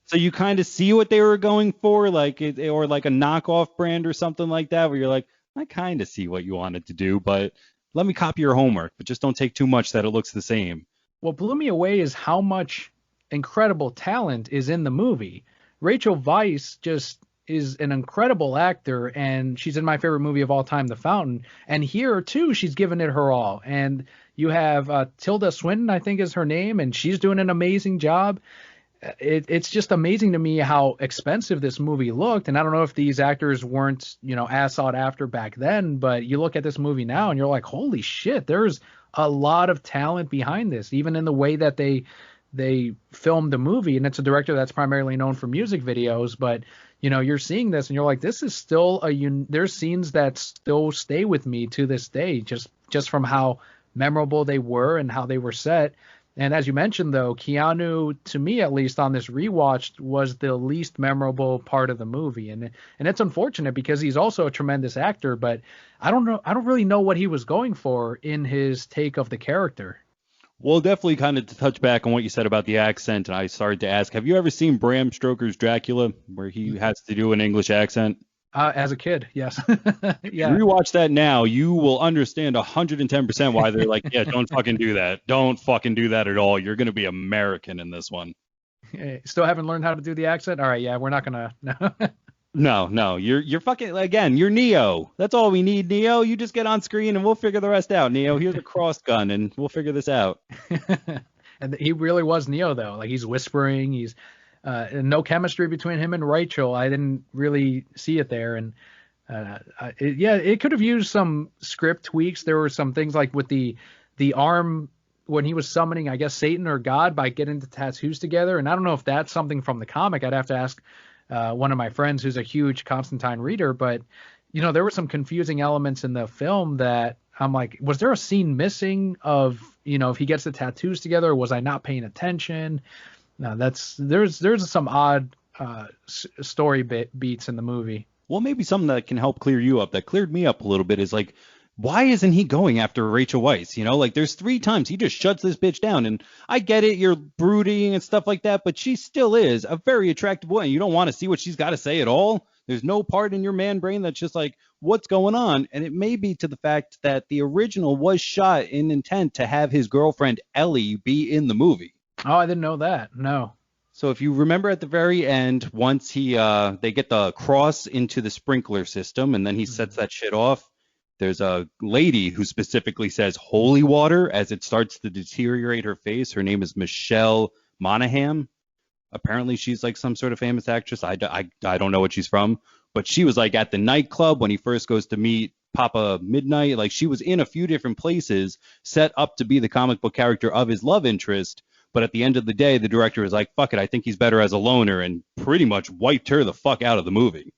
So you kind of see what they were going for, or like a knockoff brand or something like that, where you're like, I kind of see what you wanted to do, but let me copy your homework, but just don't take too much that it looks the same. What blew me away is how much incredible talent is in the movie. Rachel Weisz just is an incredible actor, and she's in my favorite movie of all time, The Fountain. And here, too, she's given it her all. And you have Tilda Swinton, I think is her name, and she's doing an amazing job. It's just amazing to me how expensive this movie looked. And I don't know if these actors weren't, as sought after back then, but you look at this movie now and you're like, holy shit, there's a lot of talent behind this, even in the way that they filmed the movie. And it's a director that's primarily known for music videos, but you're seeing this and you're like, this is still there's scenes that still stay with me to this day, just from how memorable they were and how they were set. And as you mentioned, though, Keanu, to me at least on this rewatch, was the least memorable part of the movie. And it's unfortunate because he's also a tremendous actor, but I don't really know what he was going for in his take of the character. Well, definitely kind of to touch back on what you said about the accent, and I started to ask, have you ever seen Bram Stoker's Dracula, where he has to do an English accent? As a kid, yes. Yeah. If you rewatch that now, you will understand 110% why they're like, yeah, don't fucking do that. Don't fucking do that at all. You're going to be American in this one. Still haven't learned how to do the accent? All right, yeah, we're not going to. No. You're fucking, again, you're Neo. That's all we need, Neo. You just get on screen and we'll figure the rest out, Neo. Here's a cross gun and we'll figure this out. And he really was Neo, though. Like, he's whispering, he's... no chemistry between him and Rachel. I didn't really see it there. And it could have used some script tweaks. There were some things like with the arm when he was summoning, I guess, Satan or God by getting the tattoos together. And I don't know if that's something from the comic. I'd have to ask one of my friends who's a huge Constantine reader. But, there were some confusing elements in the film that I'm like, was there a scene missing of, if he gets the tattoos together, or was I not paying attention? No, there's some odd story beats in the movie. Well, maybe something that can help clear you up, that cleared me up a little bit, is like, why isn't he going after Rachel Weisz? Like there's 3 times he just shuts this bitch down. And I get it, you're brooding and stuff like that, but she still is a very attractive woman. You don't want to see what she's got to say at all. There's no part in your man brain that's just like, what's going on? And it may be to the fact that the original was shot in intent to have his girlfriend Ellie be in the movie. Oh, I didn't know that. No. So if you remember at the very end, once they get the cross into the sprinkler system and then he sets that shit off, there's a lady who specifically says holy water as it starts to deteriorate her face. Her name is Michelle Monaghan. Apparently she's like some sort of famous actress. I don't know what she's from, but she was like at the nightclub when he first goes to meet Papa Midnight. Like she was in a few different places set up to be the comic book character of his love interest. But at the end of the day, the director was like, fuck it, I think he's better as a loner, and pretty much wiped her the fuck out of the movie.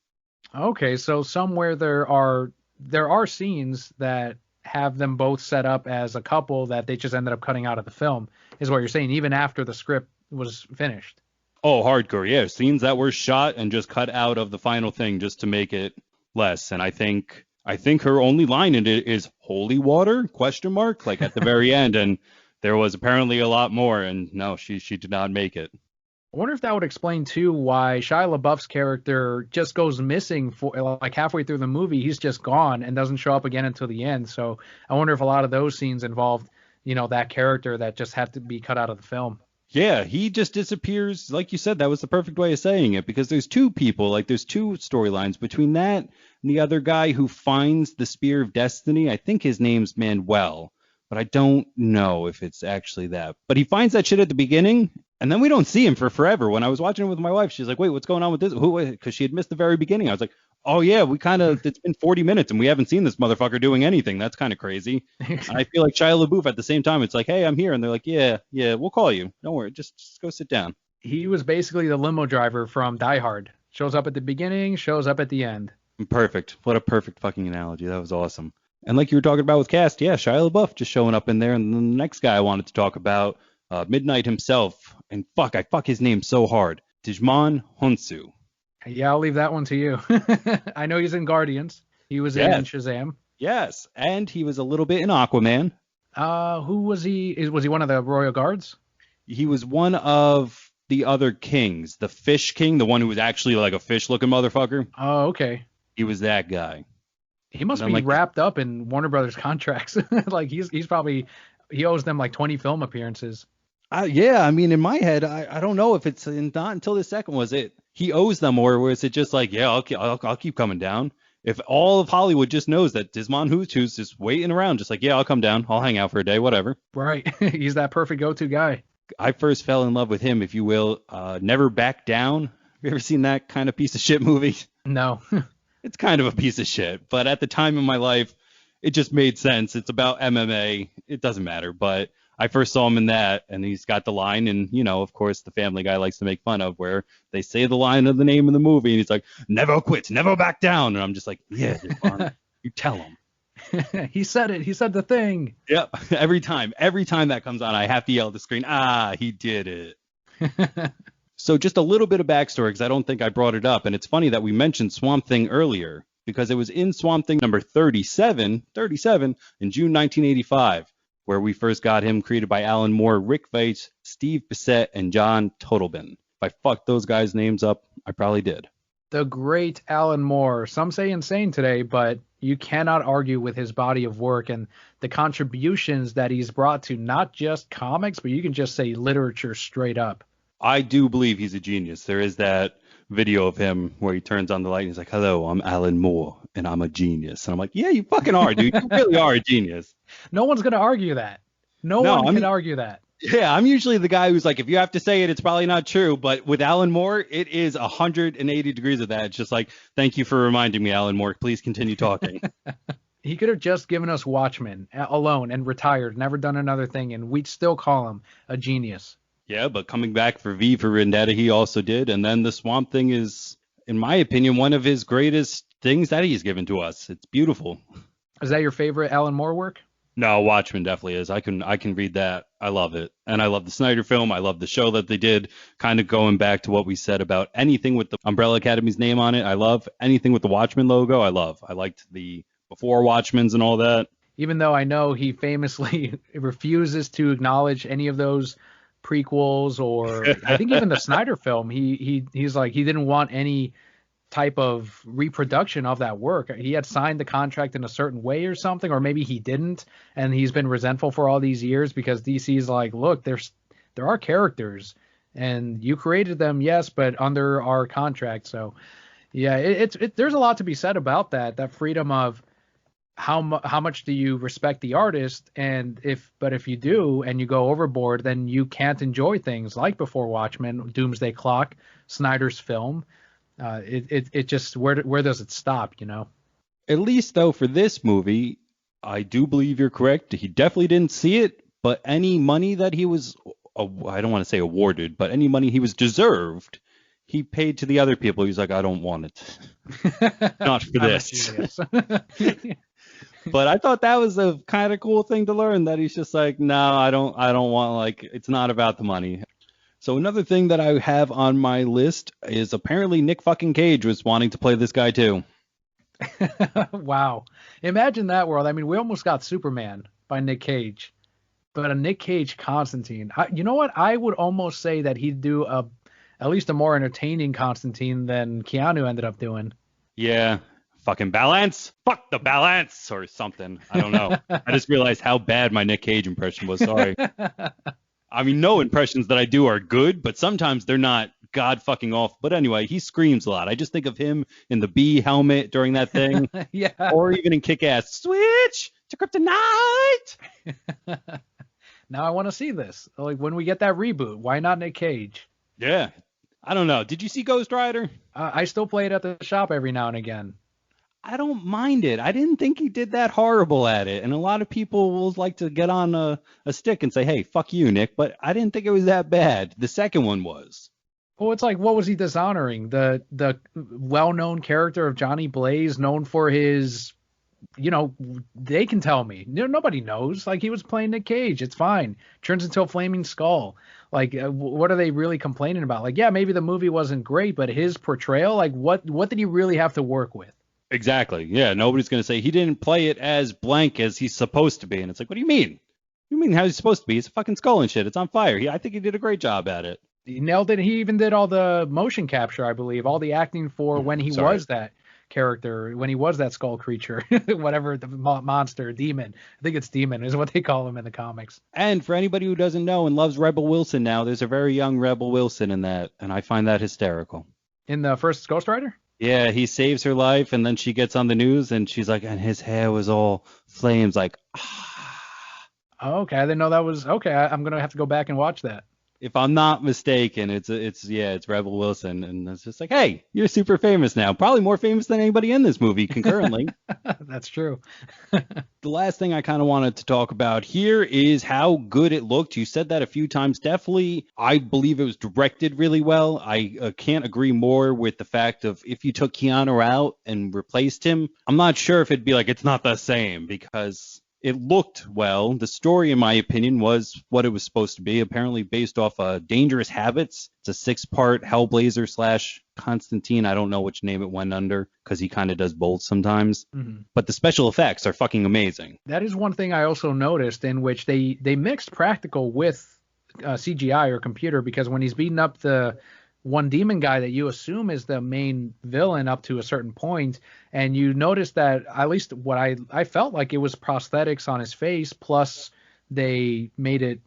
Okay, so somewhere there are scenes that have them both set up as a couple that they just ended up cutting out of the film, is what you're saying, even after the script was finished. Oh, hardcore, yeah. Scenes that were shot and just cut out of the final thing just to make it less. And I think her only line in it is holy water, ? Like at the very end. And there was apparently a lot more, and no, she did not make it. I wonder if that would explain too why Shia LaBeouf's character just goes missing for like halfway through the movie. He's just gone and doesn't show up again until the end. So I wonder if a lot of those scenes involved, that character that just had to be cut out of the film. Yeah, he just disappears. Like you said, that was the perfect way of saying it, because there's 2 people, like there's 2 storylines between that and the other guy who finds the Spear of Destiny. I think his name's Manuel, but I don't know if it's actually that. But he finds that shit at the beginning, and then we don't see him for forever. When I was watching it with my wife, she's like, wait, what's going on with this? Because she had missed the very beginning. I was like, oh, yeah, it's been 40 minutes, and we haven't seen this motherfucker doing anything. That's kind of crazy. And I feel like Shia LaBeouf at the same time, it's like, hey, I'm here. And they're like, yeah, we'll call you. Don't worry. Just go sit down. He was basically the limo driver from Die Hard. Shows up at the beginning, shows up at the end. Perfect. What a perfect fucking analogy. That was awesome. And like you were talking about with cast, yeah, Shia LaBeouf just showing up in there. And then the next guy I wanted to talk about, Midnight himself. And I fuck his name so hard. Djimon Hounsou. Yeah, I'll leave that one to you. I know he's in Guardians. He was in Shazam. Yes, and he was a little bit in Aquaman. Who was he? Was he one of the Royal Guards? He was one of the other kings. The Fish King, the one who was actually like a fish-looking motherfucker. Oh, okay. He was that guy. He must be wrapped up in Warner Brothers contracts. Like he owes them like 20 film appearances. Yeah, I mean, in my head, I don't know if it's not until the second was it he owes them, or was it just like, yeah, I'll keep coming down. If all of Hollywood just knows that Djimon Hounsou's just waiting around, just like, yeah, I'll come down, I'll hang out for a day, whatever. Right, he's that perfect go-to guy. I first fell in love with him, if you will, Never Back Down. Have you ever seen that kind of piece of shit movie? No. It's kind of a piece of shit, but at the time in my life, it just made sense. It's about MMA. It doesn't matter, but I first saw him in that, and he's got the line, and, of course, the Family Guy likes to make fun of, where they say the line of the name of the movie, and he's like, never quit, never back down. And I'm just like, yeah, you tell him. He said it. He said the thing. Yep. Every time that comes on, I have to yell at the screen, he did it. So just a little bit of backstory, because I don't think I brought it up. And it's funny that we mentioned Swamp Thing earlier, because it was in Swamp Thing number 37 in June 1985, where we first got him, created by Alan Moore, Rick Veitch, Steve Bissette, and John Totleben. If I fucked those guys' names up, I probably did. The great Alan Moore. Some say insane today, but you cannot argue with his body of work and the contributions that he's brought to not just comics, but you can just say literature straight up. I do believe he's a genius. There is that video of him where he turns on the light and he's like, hello, I'm Alan Moore and I'm a genius. And I'm like, yeah, you fucking are, dude. You really are a genius. No one's going to argue that. No one can argue that. Yeah, I'm usually the guy who's like, if you have to say it, it's probably not true. But with Alan Moore, it is 180 degrees of that. It's just like, thank you for reminding me, Alan Moore. Please continue talking. He could have just given us Watchmen alone and retired, never done another thing, and we'd still call him a genius. Yeah, but coming back for V for Vendetta, he also did. And then the Swamp Thing is, in my opinion, one of his greatest things that he's given to us. It's beautiful. Is that your favorite Alan Moore work? No, Watchmen definitely is. I can read that. I love it. And I love the Snyder film. I love the show that they did. Kind of going back to what we said about anything with the Umbrella Academy's name on it. I love anything with the Watchmen logo. I love. I liked the before Watchmen's and all that. Even though I know he famously refuses to acknowledge any of those prequels, or I think even the Snyder film, he's like he didn't want any type of reproduction of that work. He had signed the contract in a certain way or something, or maybe he didn't, and he's been resentful for all these years because DC's like, look, there are characters, and you created them, yes, but under our contract. So yeah, there's a lot to be said about that freedom of how much do you respect the artist, and if you do and you go overboard, then you can't enjoy things like Before Watchmen, Doomsday Clock, Snyder's film. It just where does it stop, you know? At least though for this movie, I do believe you're correct. He definitely didn't see it, but any money that he was, I don't want to say awarded, but any money he was deserved, he paid to the other people. He's like, I don't want it. Not for this. But I thought that was a kind of cool thing to learn, that he's just like, no, I don't want, like, it's not about the money. So another thing that I have on my list is apparently Nick fucking Cage was wanting to play this guy too. Wow. Imagine that world. I mean, we almost got Superman by Nick Cage, but a Nick Cage Constantine. You know what? I would almost say that he'd do at least a more entertaining Constantine than Keanu ended up doing. Yeah. Fucking balance. Fuck the balance or something. I don't know. I just realized how bad my Nick Cage impression was. Sorry. I mean, no impressions that I do are good, but sometimes they're not god fucking off. But anyway, he screams a lot. I just think of him in the bee helmet during that thing. Yeah. Or even in Kick-Ass. Switch to Kryptonite. Now I want to see this. Like when we get that reboot, why not Nick Cage? Yeah. I don't know. Did you see Ghost Rider? I still play it at the shop every now and again. I don't mind it. I didn't think he did that horrible at it. And a lot of people will like to get on a stick and say, hey, fuck you, Nick. But I didn't think it was that bad. The second one was. Well, it's like, what was he dishonoring? The well-known character of Johnny Blaze, known for his, they can tell me. Nobody knows. Like, he was playing Nick Cage. It's fine. Turns into a flaming skull. Like, what are they really complaining about? Like, yeah, maybe the movie wasn't great, but his portrayal, like, what did he really have to work with? Exactly. Yeah, nobody's going to say he didn't play it as blank as he's supposed to be. And it's like, what do you mean? What do you mean how he's supposed to be? It's a fucking skull and shit. It's on fire. I think he did a great job at it. He nailed it. He even did all the motion capture, I believe, all the acting for when he was that character, when he was that skull creature, whatever, the monster, demon. I think it's demon is what they call him in the comics. And for anybody who doesn't know and loves Rebel Wilson now, there's a very young Rebel Wilson in that. And I find that hysterical. In the first Ghost Rider? Yeah, he saves her life, and then she gets on the news, and she's like, and his hair was all flames, like, ah. Oh, okay, I didn't know that was, okay, I'm going to have to go back and watch that. If I'm not mistaken, it's Rebel Wilson, and it's just like, hey, you're super famous now, probably more famous than anybody in this movie concurrently. That's true. The last thing I kind of wanted to talk about here is how good it looked. You said that a few times. Definitely, I believe it was directed really well. I can't agree more with the fact of if you took Keanu out and replaced him, I'm not sure if it'd be like it's not the same, because it looked well. The story, in my opinion, was what it was supposed to be, apparently based off Dangerous Habits. It's a 6-part Hellblazer / Constantine. I don't know which name it went under because he kind of does both sometimes. Mm-hmm. But the special effects are fucking amazing. That is one thing I also noticed, in which they mixed practical with CGI or computer, because when he's beating up the one demon guy that you assume is the main villain up to a certain point, and you notice that, at least what I felt like, it was prosthetics on his face, plus they made it,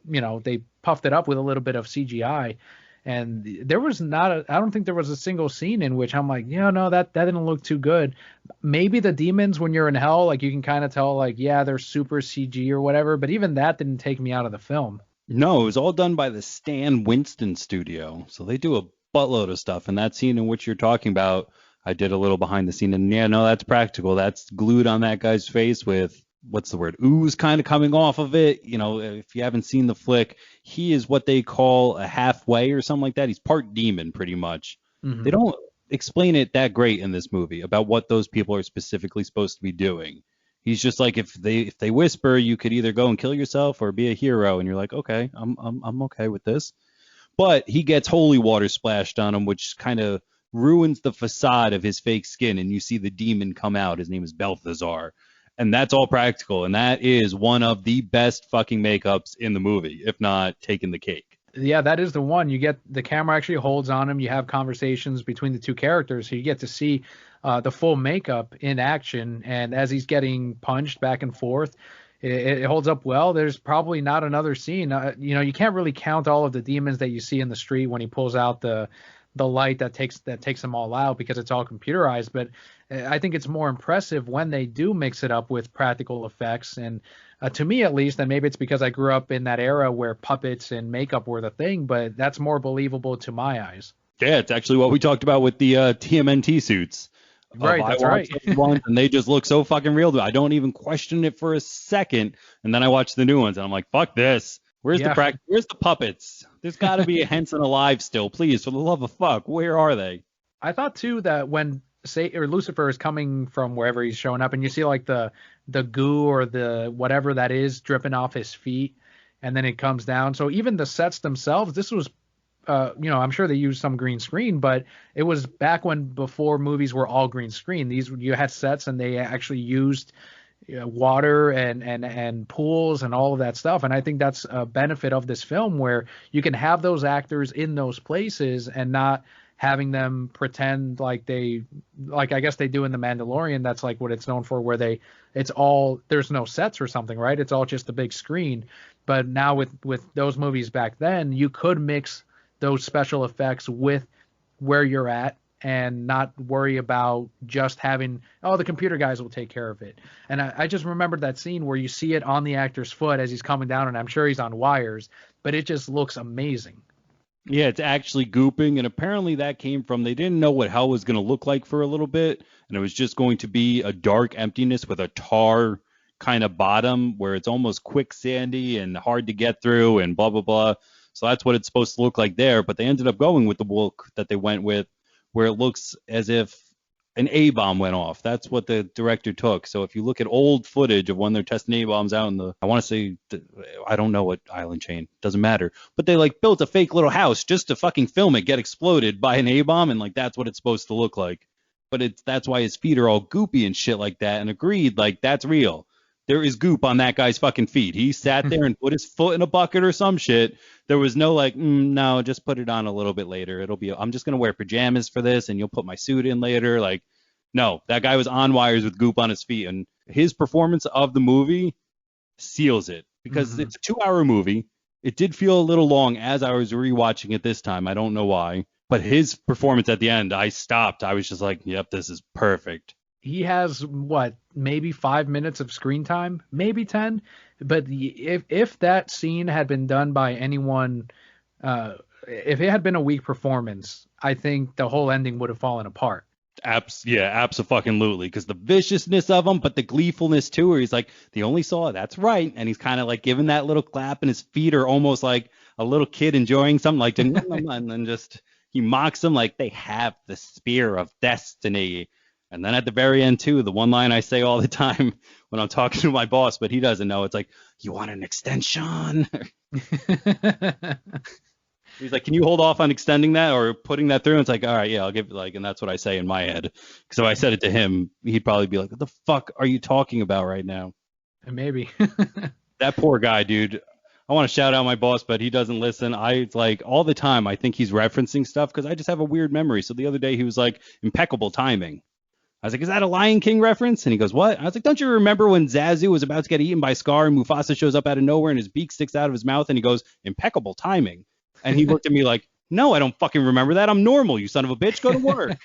they puffed it up with a little bit of CGI, and there was I don't think there was a single scene in which I'm like, no, that didn't look too good. Maybe the demons when you're in hell, like, you can kind of tell, like, yeah, they're super CG or whatever, but even that didn't take me out of the film. No, it was all done by the Stan Winston studio, so they do a buttload of stuff. And that scene in which you're talking about, I did a little behind the scene, and yeah, no, that's practical. That's glued on that guy's face with, what's the word, ooze kind of coming off of it. If you haven't seen the flick, he is what they call a halfway or something like that. He's part demon, pretty much. Mm-hmm. They don't explain it that great in this movie about what those people are specifically supposed to be doing. He's just like, if they whisper, you could either go and kill yourself or be a hero, and you're like, okay, I'm okay with this. But he gets holy water splashed on him, which kind of ruins the facade of his fake skin, and you see the demon come out. His name is Balthazar, and that's all practical, and that is one of the best fucking makeups in the movie, if not taking the cake. Yeah, that is the one. You get the camera actually holds on him. You have conversations between the two characters, so you get to see the full makeup in action. And as he's getting punched back and forth, it holds up well. There's probably not another scene. You can't really count all of the demons that you see in the street when he pulls out the light that takes them all out, because it's all computerized. But I think it's more impressive when they do mix it up with practical effects. And to me, at least, and maybe it's because I grew up in that era where puppets and makeup were the thing, but that's more believable to my eyes. Yeah, it's actually what we talked about with the TMNT suits. Right, that's right. Ones, and they just look so fucking real. I don't even question it for a second. And then I watch the new ones, and I'm like, fuck this. Where's the puppets? There's got to be a Henson alive still. Please, for the love of fuck, where are they? I thought, too, that when Lucifer is coming from wherever he's showing up, and you see, like, the goo or the whatever that is dripping off his feet, and then it comes down. So even the sets themselves, this was I'm sure they used some green screen, but it was back before movies were all green screen. You had sets, and they actually used water and pools and all of that stuff. And I think that's a benefit of this film, where you can have those actors in those places and not having them pretend like I guess they do in The Mandalorian. That's like what it's known for, where there's no sets or something, right? It's all just a big screen. But now with those movies back then, you could mix those special effects with where you're at and not worry about just having, the computer guys will take care of it. And I just remembered that scene where you see it on the actor's foot as he's coming down, and I'm sure he's on wires, but it just looks amazing. Yeah, it's actually gooping, and apparently that came from, they didn't know what hell was going to look like for a little bit, and it was just going to be a dark emptiness with a tar kind of bottom where it's almost quicksandy and hard to get through and blah, blah, blah. So that's what it's supposed to look like there. But they ended up going with the look that they went with, where it looks as if an A-bomb went off. That's what the director took. So if you look at old footage of when they're testing A-bombs out in I want to say, I don't know what island chain, doesn't matter. But they built a fake little house just to fucking film it get exploded by an A-bomb, and that's what it's supposed to look like. But that's why his feet are all goopy and shit like that. And agreed, that's real. There is goop on that guy's fucking feet. He sat there and put his foot in a bucket or some shit. There was no no, just put it on a little bit later. I'm just going to wear pajamas for this, and you'll put my suit in later. No, that guy was on wires with goop on his feet. And his performance of the movie seals it, because it's a 2-hour movie. It did feel a little long as I was rewatching it this time. I don't know why. But his performance at the end, I stopped. I was just like, yep, this is perfect. He has maybe 5 minutes of screen time, maybe 10. But if that scene had been done by anyone, if it had been a weak performance, I think the whole ending would have fallen apart. Absolutely. Because the viciousness of him, but the gleefulness too, where he's like, the only saw, that's right. And he's kind of giving that little clap, and his feet are almost like a little kid enjoying something, and then just he mocks them like they have the spear of destiny. And then at the very end, too, the one line I say all the time when I'm talking to my boss, but he doesn't know, it's like, you want an extension? He's like, can you hold off on extending that or putting that through? And it's like, all right, yeah, I'll give it, and that's what I say in my head. Because if I said it to him, he'd probably be like, what the fuck are you talking about right now? And maybe. That poor guy, dude. I want to shout out my boss, but he doesn't listen. All the time, I think he's referencing stuff because I just have a weird memory. So the other day he was like, impeccable timing. I was like, is that a Lion King reference? And he goes, what? I was like, don't you remember when Zazu was about to get eaten by Scar and Mufasa shows up out of nowhere and his beak sticks out of his mouth and he goes, impeccable timing. And he looked at me like, no, I don't fucking remember that. I'm normal, you son of a bitch. Go to work.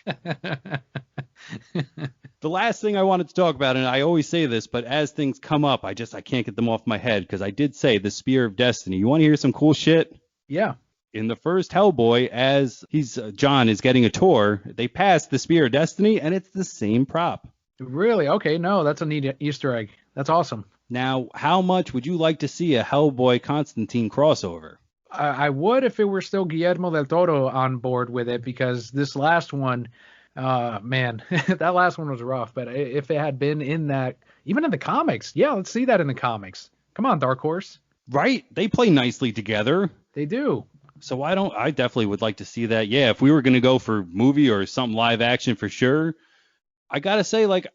The last thing I wanted to talk about, and I always say this, but as things come up, I can't get them off my head, because I did say the Spear of Destiny. You want to hear some cool shit? Yeah. In the first Hellboy, as John is getting a tour, they pass the Spear of Destiny, and it's the same prop. Really? Okay, no, that's a neat Easter egg. That's awesome. Now, how much would you like to see a Hellboy Constantine crossover? I would if it were still Guillermo del Toro on board with it, because this last one, man, that last one was rough. But if it had been in that Even in the comics. Yeah, let's see that in the comics. Come on, Dark Horse. Right? They play nicely together. They do. So I definitely would like to see that. Yeah, if we were going to go for movie or something live action for sure, I gotta say, like,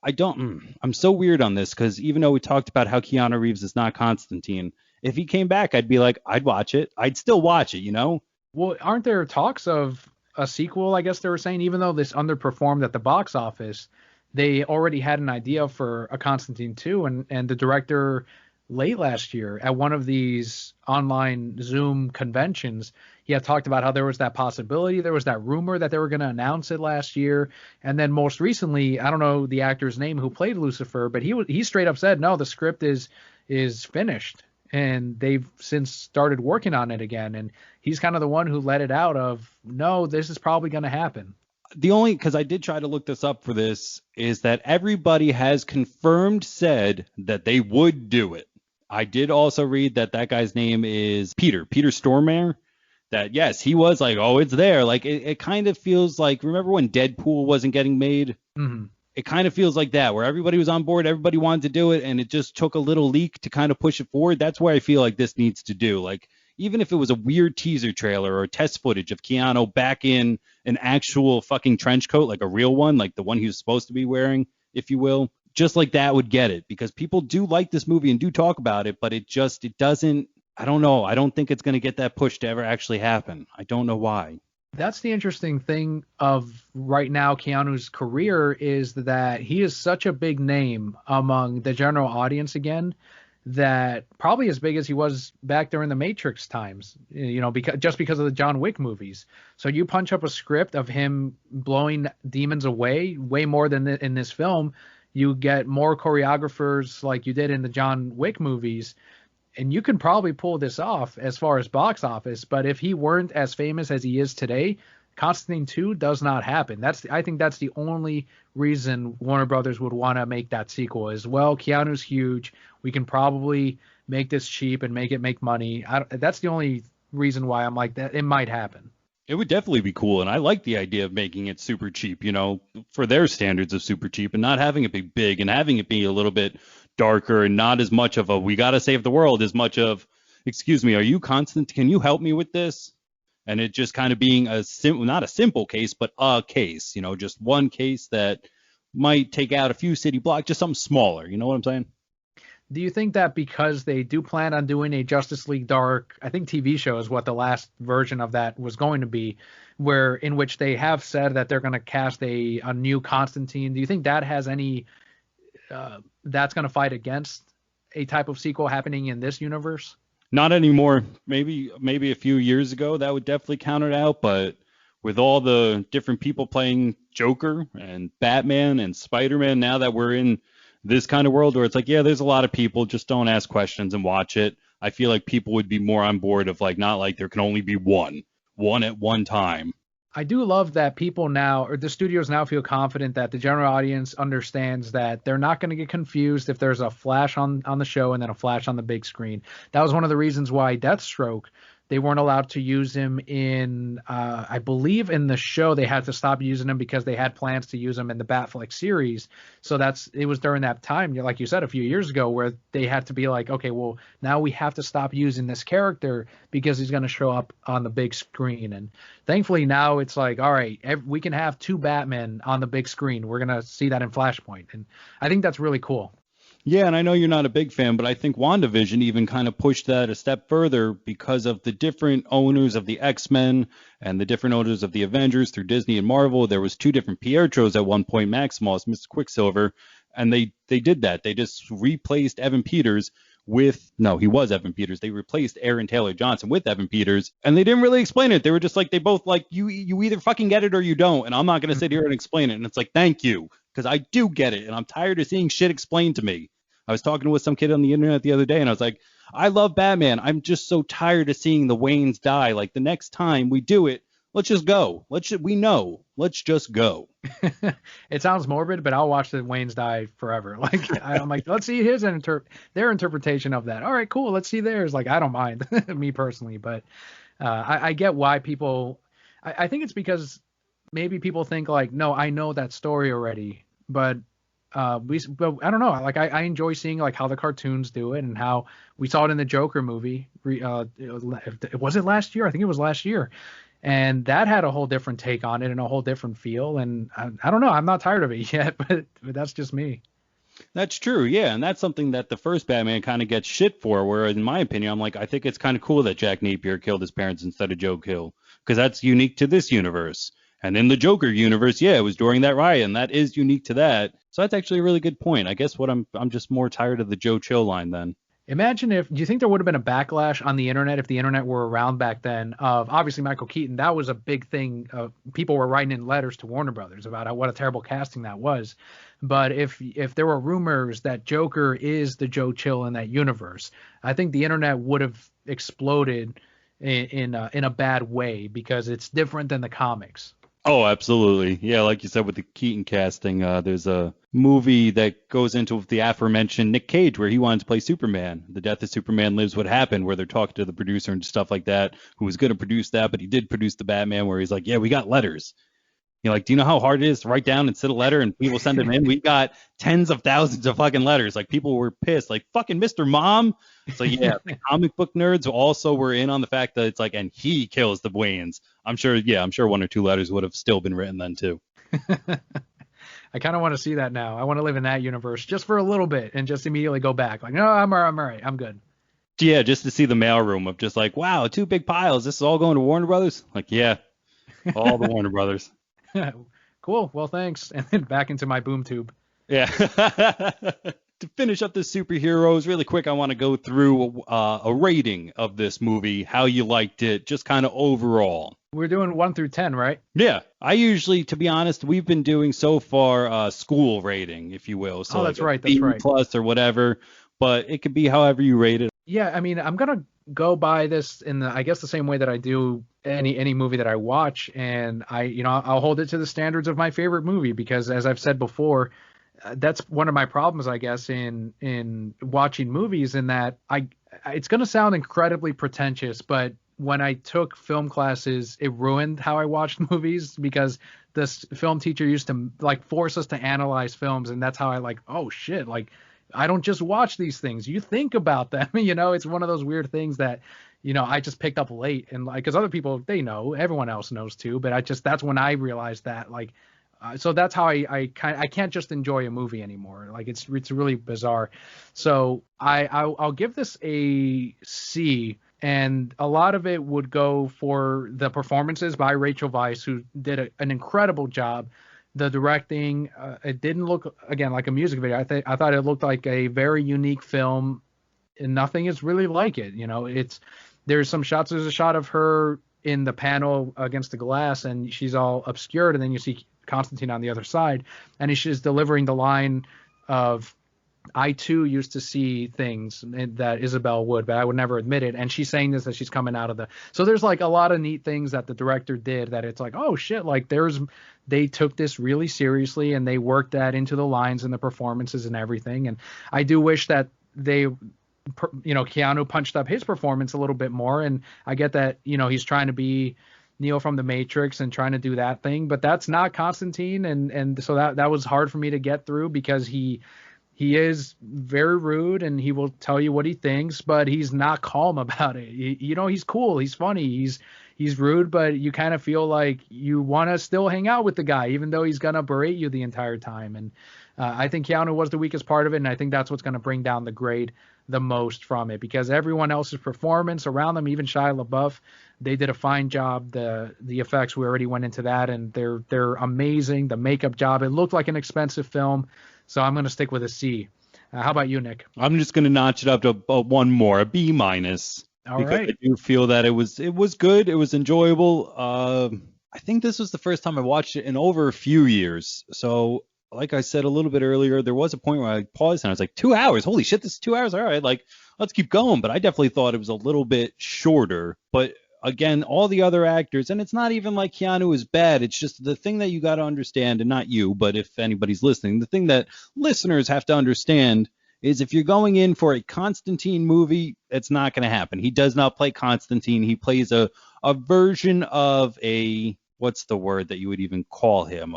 I don't. I'm so weird on this because even though we talked about how Keanu Reeves is not Constantine, if he came back, I'd be like, I'd watch it. I'd still watch it, you know? Well, aren't there talks of a sequel? I guess they were saying, even though this underperformed at the box office, they already had an idea for a Constantine 2, and the director late last year at one of these online Zoom conventions, he had talked about how there was that possibility, there was that rumor that they were going to announce it last year, and then most recently, I don't know the actor's name who played Lucifer, but he straight up said, no, the script is finished, and they've since started working on it again, and he's kind of the one who let it out of, no, this is probably going to happen. The only, because I did try to look this up for this, is that everybody has confirmed said that they would do it. I did also read that guy's name is Peter Stormare. That, yes, he was like, oh, it's there. Like, it kind of feels like, remember when Deadpool wasn't getting made? Mm-hmm. It kind of feels like that, where everybody was on board, everybody wanted to do it, and it just took a little leak to kind of push it forward. That's where I feel like this needs to do. Like, even if it was a weird teaser trailer or test footage of Keanu back in an actual fucking trench coat, like a real one, like the one he was supposed to be wearing, if you will, just like that would get it, because people do like this movie and do talk about it, but it doesn't, I don't know. I don't think it's going to get that push to ever actually happen. I don't know why. That's the interesting thing of right now Keanu's career, is that he is such a big name among the general audience again, that probably as big as he was back during the Matrix times, you know, because of the John Wick movies. So you punch up a script of him blowing demons away way more than in this film. You get more choreographers like you did in the John Wick movies, and you can probably pull this off as far as box office. But if he weren't as famous as he is today, Constantine 2 does not happen. I think that's the only reason Warner Brothers would want to make that sequel, is, well, Keanu's huge. We can probably make this cheap and make money. That's the only reason why I'm like that. It might happen. It would definitely be cool, and I like the idea of making it super cheap, you know, for their standards of super cheap, and not having it be big and having it be a little bit darker and not as much of a we got to save the world as much of, excuse me, are you Constant? Can you help me with this? And it just kind of being not a simple case, but a case, you know, just one case that might take out a few city blocks, just something smaller. You know what I'm saying? Do you think that because they do plan on doing a Justice League Dark, I think TV show is what the last version of that was going to be, in which they have said that they're going to cast a new Constantine. Do you think that has any that's going to fight against a type of sequel happening in this universe? Not anymore. Maybe a few years ago that would definitely count it out, but with all the different people playing Joker and Batman and Spider-Man, now that we're in this kind of world where it's like, yeah, there's a lot of people, just don't ask questions and watch it. I feel like people would be more on board of like, not like there can only be one at one time. I do love that people now, or the studios now, feel confident that the general audience understands that they're not going to get confused if there's a flash on the show and then a flash on the big screen. That was one of the reasons why Deathstroke, they weren't allowed to use him in, I believe in the show, they had to stop using him because they had plans to use him in the Batfleck series. So it was during that time, like you said, a few years ago, where they had to be like, okay, well, now we have to stop using this character because he's going to show up on the big screen. And thankfully now it's like, all right, we can have two Batmen on the big screen. We're going to see that in Flashpoint. And I think that's really cool. Yeah, and I know you're not a big fan, but I think WandaVision even kind of pushed that a step further because of the different owners of the X-Men and the different owners of the Avengers through Disney and Marvel. There was two different Pietros at one point, Maximus, Mr. Quicksilver, and they did that. They just replaced Evan Peters he was Evan Peters. They replaced Aaron Taylor Johnson with Evan Peters, and they didn't really explain it. They were just like, they both like, you either fucking get it or you don't, and I'm not going to sit here and explain it. And it's like, thank you, because I do get it, and I'm tired of seeing shit explained to me. I was talking with some kid on the internet the other day, and I was like, I love Batman. I'm just so tired of seeing the Waynes die. Like, the next time we do it, let's just go. Let's just go. It sounds morbid, but I'll watch the Waynes die forever. Like, I'm like, let's see their interpretation of that. All right, cool. Let's see theirs. Like, I don't mind, me personally, but I get why people. I think it's because maybe people think like, no, I know that story already, but but I don't know. Like I enjoy seeing like how the cartoons do it and how we saw it in the Joker movie. Was it last year? I think it was last year, and that had a whole different take on it and a whole different feel. And I don't know. I'm not tired of it yet, but that's just me. That's true, yeah, and that's something that the first Batman kind of gets shit for. Where, in my opinion, I'm like, I think it's kind of cool that Jack Napier killed his parents instead of Joe Kill, because that's unique to this universe. And in the Joker universe, yeah, it was during that riot, and that is unique to that. So that's actually a really good point. I guess I'm just more tired of the Joe Chill line then. Imagine if, do you think there would have been a backlash on the internet if the internet were around back then? Of obviously Michael Keaton, that was a big thing. People were writing in letters to Warner Brothers about what a terrible casting that was. But if there were rumors that Joker is the Joe Chill in that universe, I think the internet would have exploded in a bad way because it's different than the comics. Oh, absolutely. Yeah, like you said with the Keaton casting, there's a movie that goes into the aforementioned Nick Cage where he wanted to play Superman. The Death of Superman Lives What Happened, where they're talking to the producer and stuff like that, who was going to produce that, but he did produce the Batman, where he's like, yeah, we got letters. You know, like, do you know how hard it is to write down and send a letter and people send them in? We got tens of thousands of fucking letters. Like, people were pissed. Like, fucking Mr. Mom. So, yeah, the comic book nerds also were in on the fact that it's like, and he kills the Waynes. I'm sure one or two letters would have still been written then, too. I kind of want to see that now. I want to live in that universe just for a little bit and just immediately go back. Like, no, I'm all right. I'm good. Yeah, just to see the mailroom of just like, wow, two big piles. This is all going to Warner Brothers? Like, yeah, all the Warner Brothers. Cool. Well, thanks. And then back into my boom tube. Yeah. To finish up the superheroes really quick, I want to go through a rating of this movie, how you liked it, just kind of overall. We're doing 1 through 10, right? Yeah. I usually, to be honest, we've been doing so far school rating, if you will. So that's like right. That's right. Plus or whatever, but it could be however you rate it. Yeah, I mean, I'm gonna go by this in I guess the same way that I do any movie that I watch, and I'll hold it to the standards of my favorite movie because, as I've said before, that's one of my problems, I guess, in watching movies, in that it's gonna sound incredibly pretentious, but when I took film classes, it ruined how I watched movies because this film teacher used to like force us to analyze films, and that's how I like, oh shit, like, I don't just watch these things. You think about them. It's one of those weird things that, I just picked up late, and like, because other people, they know, everyone else knows too, but that's when I realized that, like, so that's how I can't just enjoy a movie anymore. Like, it's really bizarre. So I'll give this a C, and a lot of it would go for the performances by Rachel Weisz, who did an incredible job. The directing, it didn't look, again, like a music video. I thought it looked like a very unique film, and nothing is really like it. There's some shots. There's a shot of her in the panel against the glass, and she's all obscured, and then you see Constantine on the other side, and she's delivering the line of, I too used to see things that Isabel would, but I would never admit it. And she's saying this as she's coming out of so there's like a lot of neat things that the director did that it's like, oh shit, like they took this really seriously and they worked that into the lines and the performances and everything. And I do wish that Keanu punched up his performance a little bit more. And I get that, he's trying to be Neo from the Matrix and trying to do that thing, but that's not Constantine. And so that was hard for me to get through because he is very rude and he will tell you what he thinks, but he's not calm about it. He's cool. He's funny. He's rude, but you kind of feel like you want to still hang out with the guy, even though he's going to berate you the entire time. And I think Keanu was the weakest part of it. And I think that's what's going to bring down the grade the most from it, because everyone else's performance around them, even Shia LaBeouf, they did a fine job. The effects, we already went into that, and they're amazing. The makeup job, it looked like an expensive film. So I'm going to stick with a C. How about you, Nick? I'm just going to notch it up to one more, a B-. All right. I do feel that it was good. It was enjoyable. I think this was the first time I watched it in over a few years. So, like I said a little bit earlier, there was a point where I paused and I was like, 2 hours? Holy shit, this is 2 hours? All right, like, let's keep going. But I definitely thought it was a little bit shorter. But again, all the other actors, and it's not even like Keanu is bad. It's just the thing that you got to understand, and not you, but if anybody's listening, the thing that listeners have to understand is if you're going in for a Constantine movie, it's not going to happen. He does not play Constantine. He plays a version of what's the word that you would even call him?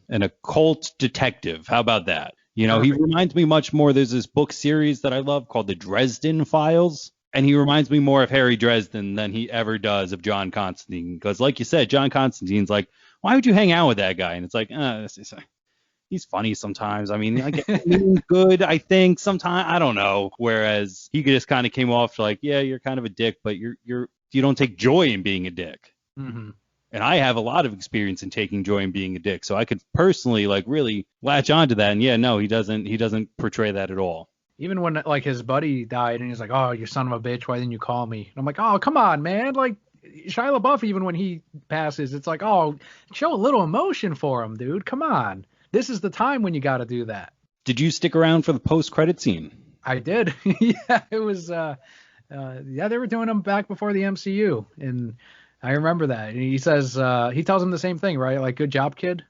an occult detective. How about that? You know, Perfect. he reminds me much more. There's this book series that I love called The Dresden Files. And he reminds me more of Harry Dresden than he ever does of John Constantine. Because like you said, John Constantine's like, why would you hang out with that guy? And it's like, he's funny sometimes. I mean, I get good, I think, sometimes. I don't know. Whereas he just kind of came off like, yeah, you're kind of a dick, but you don't take joy in being a dick. Mm-hmm. And I have a lot of experience in taking joy in being a dick. So I could personally like really latch onto that. And yeah, no, he doesn't portray that at all. Even when like his buddy died and he's like, oh, you son of a bitch, why didn't you call me? And I'm like, oh, come on, man. Like Shia LaBeouf, even when he passes, it's like, oh, show a little emotion for him, dude. Come on. This is the time when you got to do that. Did you stick around for the post-credit scene? I did. Yeah, it was, yeah, they were doing them back before the MCU. And I remember that. And he says, he tells him the same thing, right? Like, good job, kid.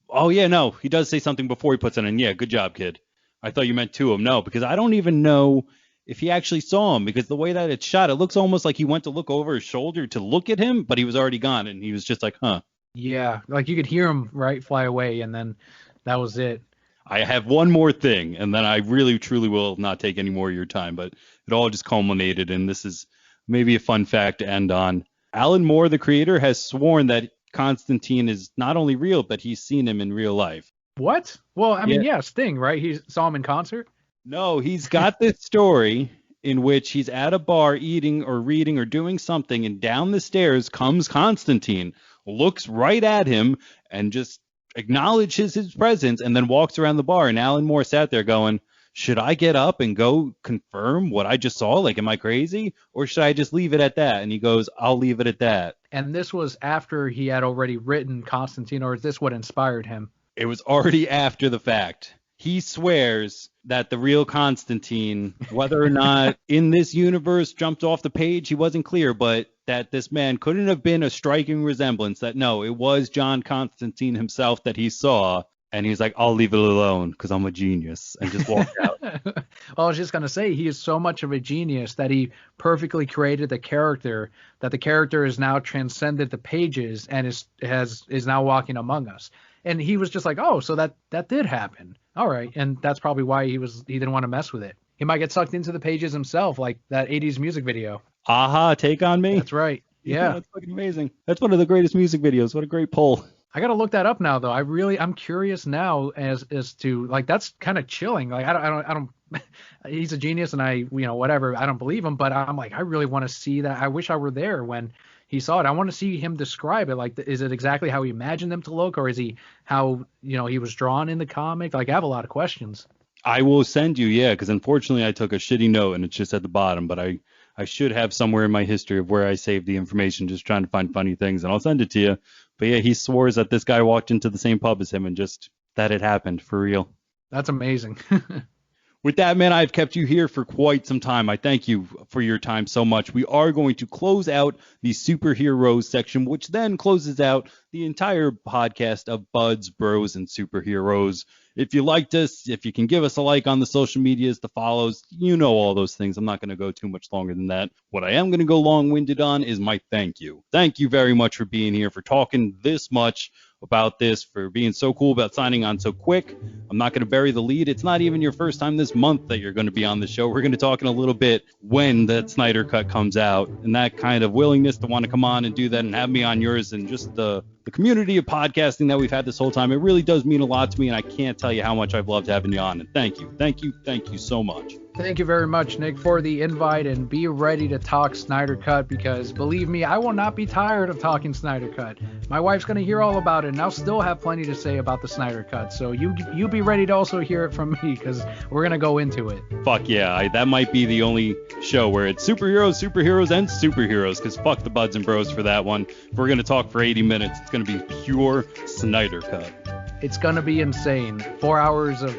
Oh, yeah, no. He does say something before he puts it in. Yeah, good job, kid. I thought you meant to him. No, because I don't even know if he actually saw him, because the way that it's shot, it looks almost like he went to look over his shoulder to look at him, but he was already gone, and he was just like, huh. Yeah, like you could hear him, right, fly away, and then that was it. I have one more thing, and then I really, truly will not take any more of your time, but it all just culminated, and this is maybe a fun fact to end on. Alan Moore, the creator, has sworn that Constantine is not only real, but he's seen him in real life. What? Well, I mean, yeah, Sting, right? He saw him in concert? No, he's got this story in which he's at a bar eating or reading or doing something, and down the stairs comes Constantine, looks right at him, and just acknowledges his presence, and then walks around the bar. And Alan Moore sat there going, should I get up and go confirm what I just saw? Like, am I crazy? Or should I just leave it at that? And he goes, I'll leave it at that. And this was after he had already written Constantine, or is this what inspired him? It was already after the fact. He swears that the real Constantine, whether or not in this universe jumped off the page, he wasn't clear, but that this man couldn't have been a striking resemblance, that no, it was John Constantine himself that he saw. And he's like, I'll leave it alone because I'm a genius, and just walked out. Well, I was just going to say, he is so much of a genius that he perfectly created the character, that the character is now transcended the pages and is now walking among us. And he was just like, oh, so that did happen. All right. And that's probably why he didn't want to mess with it. He might get sucked into the pages himself, like that 80s music video. Aha, Take on Me. That's right. Yeah. That's fucking amazing. That's one of the greatest music videos. What a great pull. I got to look that up now, though. I'm curious now as to, like, that's kind of chilling. Like, I don't he's a genius, and whatever. I don't believe him, but I'm like, I really want to see that. I wish I were there when he saw it. I want to see him describe it. Like, is it exactly how he imagined them to look, or is he how, he was drawn in the comic? Like, I have a lot of questions. I will send you, yeah, because unfortunately I took a shitty note and it's just at the bottom, but I should have somewhere in my history of where I saved the information, just trying to find funny things, and I'll send it to you. But yeah, he swears that this guy walked into the same pub as him and just that it happened for real. That's amazing. With that, man, I've kept you here for quite some time. I thank you for your time so much. We are going to close out the superheroes section, which then closes out the entire podcast of Buds, Bros, and Superheroes. If you liked us, if you can give us a like on the social medias, the follows, all those things. I'm not going to go too much longer than that. What I am going to go long-winded on is my thank you. Thank you very much for being here, for talking this much about this, for being so cool about signing on so quick. I'm not going to bury the lead. It's not even your first time this month that you're going to be on the show. We're going to talk in a little bit when that Snyder Cut comes out, and that kind of willingness to want to come on and do that and have me on yours, and just the community of podcasting that we've had this whole time. It really does mean a lot to me, and I can't tell you how much I've loved having you on. And thank you so much. Thank you very much, Nick, for the invite, and be ready to talk Snyder Cut, because believe me, I will not be tired of talking Snyder Cut. My wife's going to hear all about it, and I'll still have plenty to say about the Snyder Cut. So you be ready to also hear it from me, because we're going to go into it. Fuck yeah. That might be the only show where it's superheroes, and superheroes, because fuck the Buds and Bros for that one. If we're going to talk for 80 minutes, it's going to be pure Snyder Cut. It's going to be insane. 4 hours of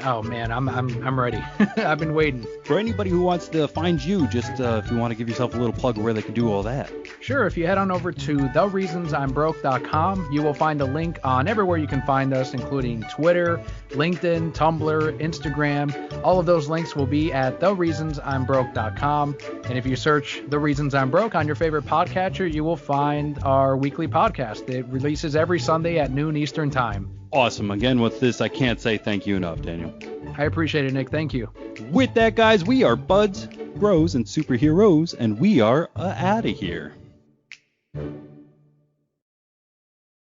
Oh man, I'm ready. I've been waiting. For anybody who wants to find you, just if you want to give yourself a little plug where they can do all that. Sure, if you head on over to thereasonsimbroke.com, you will find a link on everywhere you can find us, including Twitter, LinkedIn, Tumblr, Instagram. All of those links will be at thereasonsimbroke.com. And if you search The Reasons I'm Broke on your favorite podcatcher, you will find our weekly podcast. It releases every Sunday at noon Eastern Time. Awesome. Again, with this, I can't say thank you enough, Daniel. I appreciate it, Nick. Thank you. With that, guys, we are Buds, Bros, and Superheroes, and we are out of here.